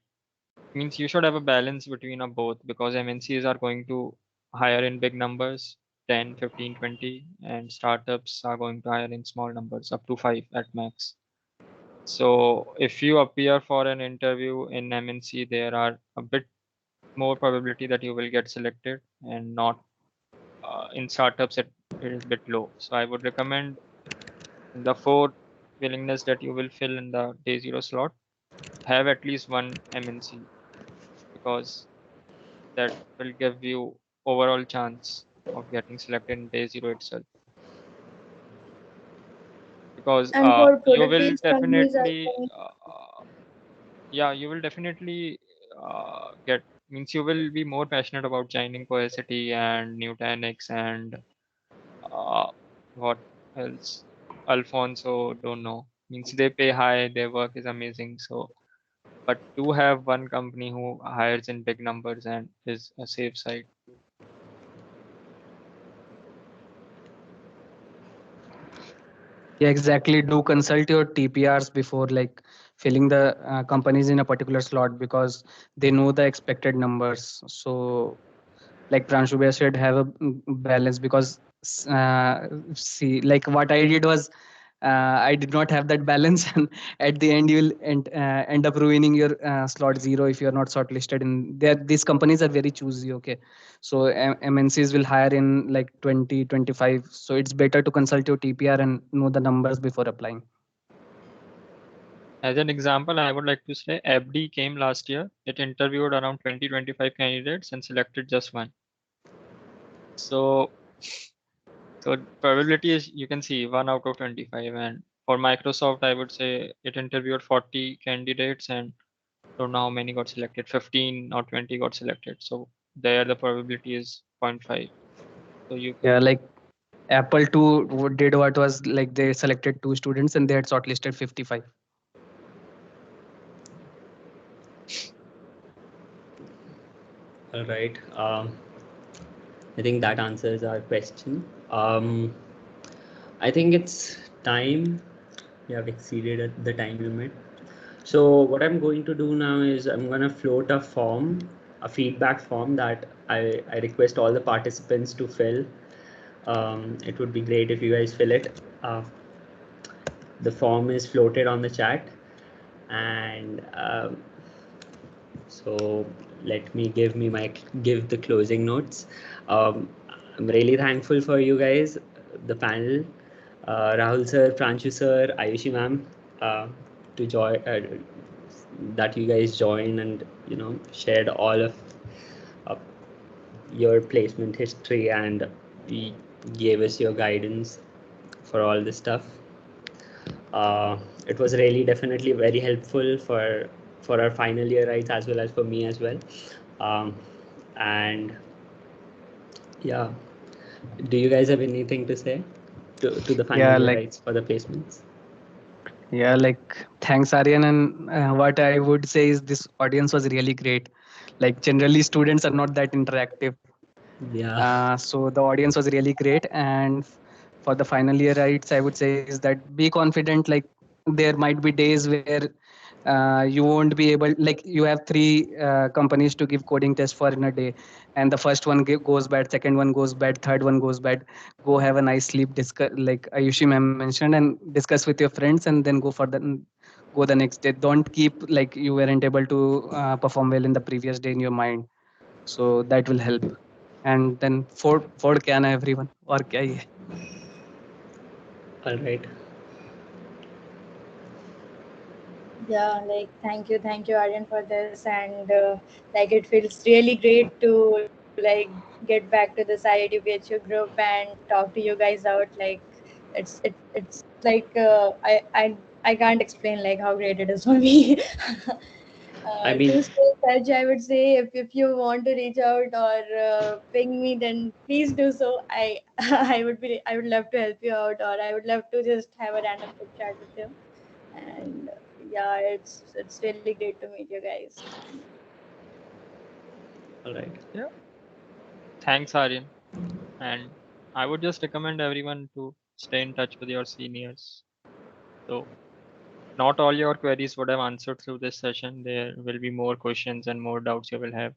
you should have a balance between both, because MNCs are going to hire in big numbers, 10, 15, 20, and startups are going to hire in small numbers, up to 5 at max. So if you appear for an interview in MNC, there are a bit more probability that you will get selected, and not in startups it is a bit low. So I would recommend the 4 willingness that you will fill in the day zero slot, have at least one MNC, because that will give you overall chance of getting selected in day zero itself. Because And for you will product-based companies, I definitely think, you will definitely get you will be more passionate about joining Cohesity and Nutanix and what else, Alfonso, don't know. They pay high, their work is amazing. So but do have one company who hires in big numbers and is a safe side. yeah, exactly. Do consult your TPRs before like filling the companies in a particular slot, because they know the expected numbers. So like Pranshubhai said, have a balance, because see, like what I did was I did not have that balance, and at the end you will end up ruining your slot zero if you are not shortlisted. In there, these companies are very choosy. Okay, so MNCs will hire in like 20, 25. So it's better to consult your TPR and know the numbers before applying. As an example, I would like to say ABD came last year. It interviewed around 20, 25 candidates and selected just one. So probability is, you can see, 1 out of 25. And for Microsoft, I would say it interviewed 40 candidates and don't know how many got selected. 15 or 20 got selected. So there the probability is 0.5. So Yeah, like Apple too did what was like they selected 2 students and they had shortlisted 55. All right. I think that answers our question. I think it's time. We have exceeded the time limit. So what I'm going to do now is I'm going to float a form, a feedback form that I request all the participants to fill. It would be great if you guys fill it. The form is floated on the chat, and so let me give the closing notes. I'm really thankful for you guys, the panel, Rahul sir, Pranshu sir, Ayushi ma'am, to join, that you guys joined and shared all of your placement history, and gave us your guidance for all this stuff. It was really definitely very helpful for for our final year rights as well as for me as well. And yeah, do you guys have anything to say to the final Yeah, year like rights for the placements? yeah, like thanks, Aryan. And what I would say is this audience was really great. Like generally, students are not that interactive. Yeah. So the audience was really great. And for the final year rights, I would say is that be confident. Like there might be days where you won't be able, like you have three companies to give coding test for in a day, and the first one goes bad, second one goes bad, third one goes bad. Go have a nice sleep, discuss like Ayushi ma'am mentioned, and discuss with your friends, and then go the next day. Don't keep like you weren't able to perform well in the previous day in your mind. So that will help. And then Ford क्या ना everyone, और क्या ही है. All right. Yeah, like thank you, Aryan, for this, and like it feels really great to like get back to this IIT BHU group and talk to you guys out. Like it's like I can't explain like how great it is for me. I mean, To stay in touch, I would say if you want to reach out or ping me, then please do so. I would love to help you out, or I would love to just have a random quick chat with you. And yeah, it's really great to meet you guys. all right. Yeah. Thanks, Aryan. And I would just recommend everyone to stay in touch with your seniors. So not all your queries would have answered through this session. There will be more questions and more doubts you will have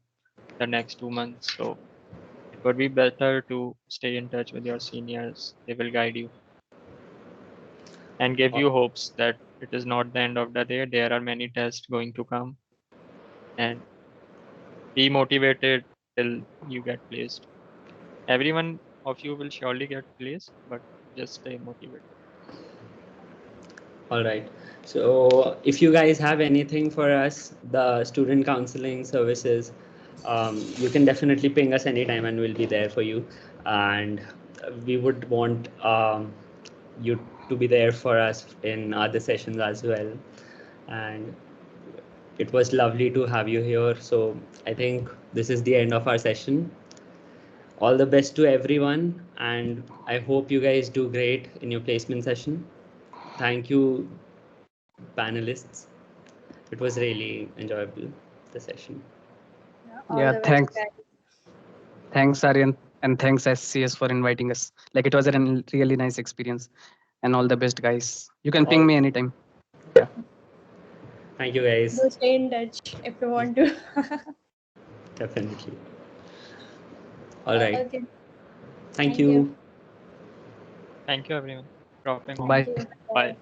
the next 2 months. So it would be better to stay in touch with your seniors. They will guide you and give you hopes that it is not the end of the day. There are many tests going to come, and be motivated till you get placed. Everyone of you will surely get placed, but just stay motivated. All right. So if you guys have anything for us, the student counseling services, you can definitely ping us anytime and we'll be there for you. And we would want you to be there for us in other sessions as well. And it was lovely to have you here. So I think this is the end of our session. All the best to everyone. And I hope you guys do great in your placement session. Thank you, panelists. It was really enjoyable, the session. All Yeah, the best, thanks. guys. Thanks, Aryan, and thanks SCS for inviting us. Like it was a really nice experience, and all the best, guys. You can ping me anytime. Yeah. Thank you, guys. Do stay in touch if you want to. Definitely. All right. Okay. Thank Thank you. you. Thank you, everyone. Dropping off. Bye. Thank you. Bye.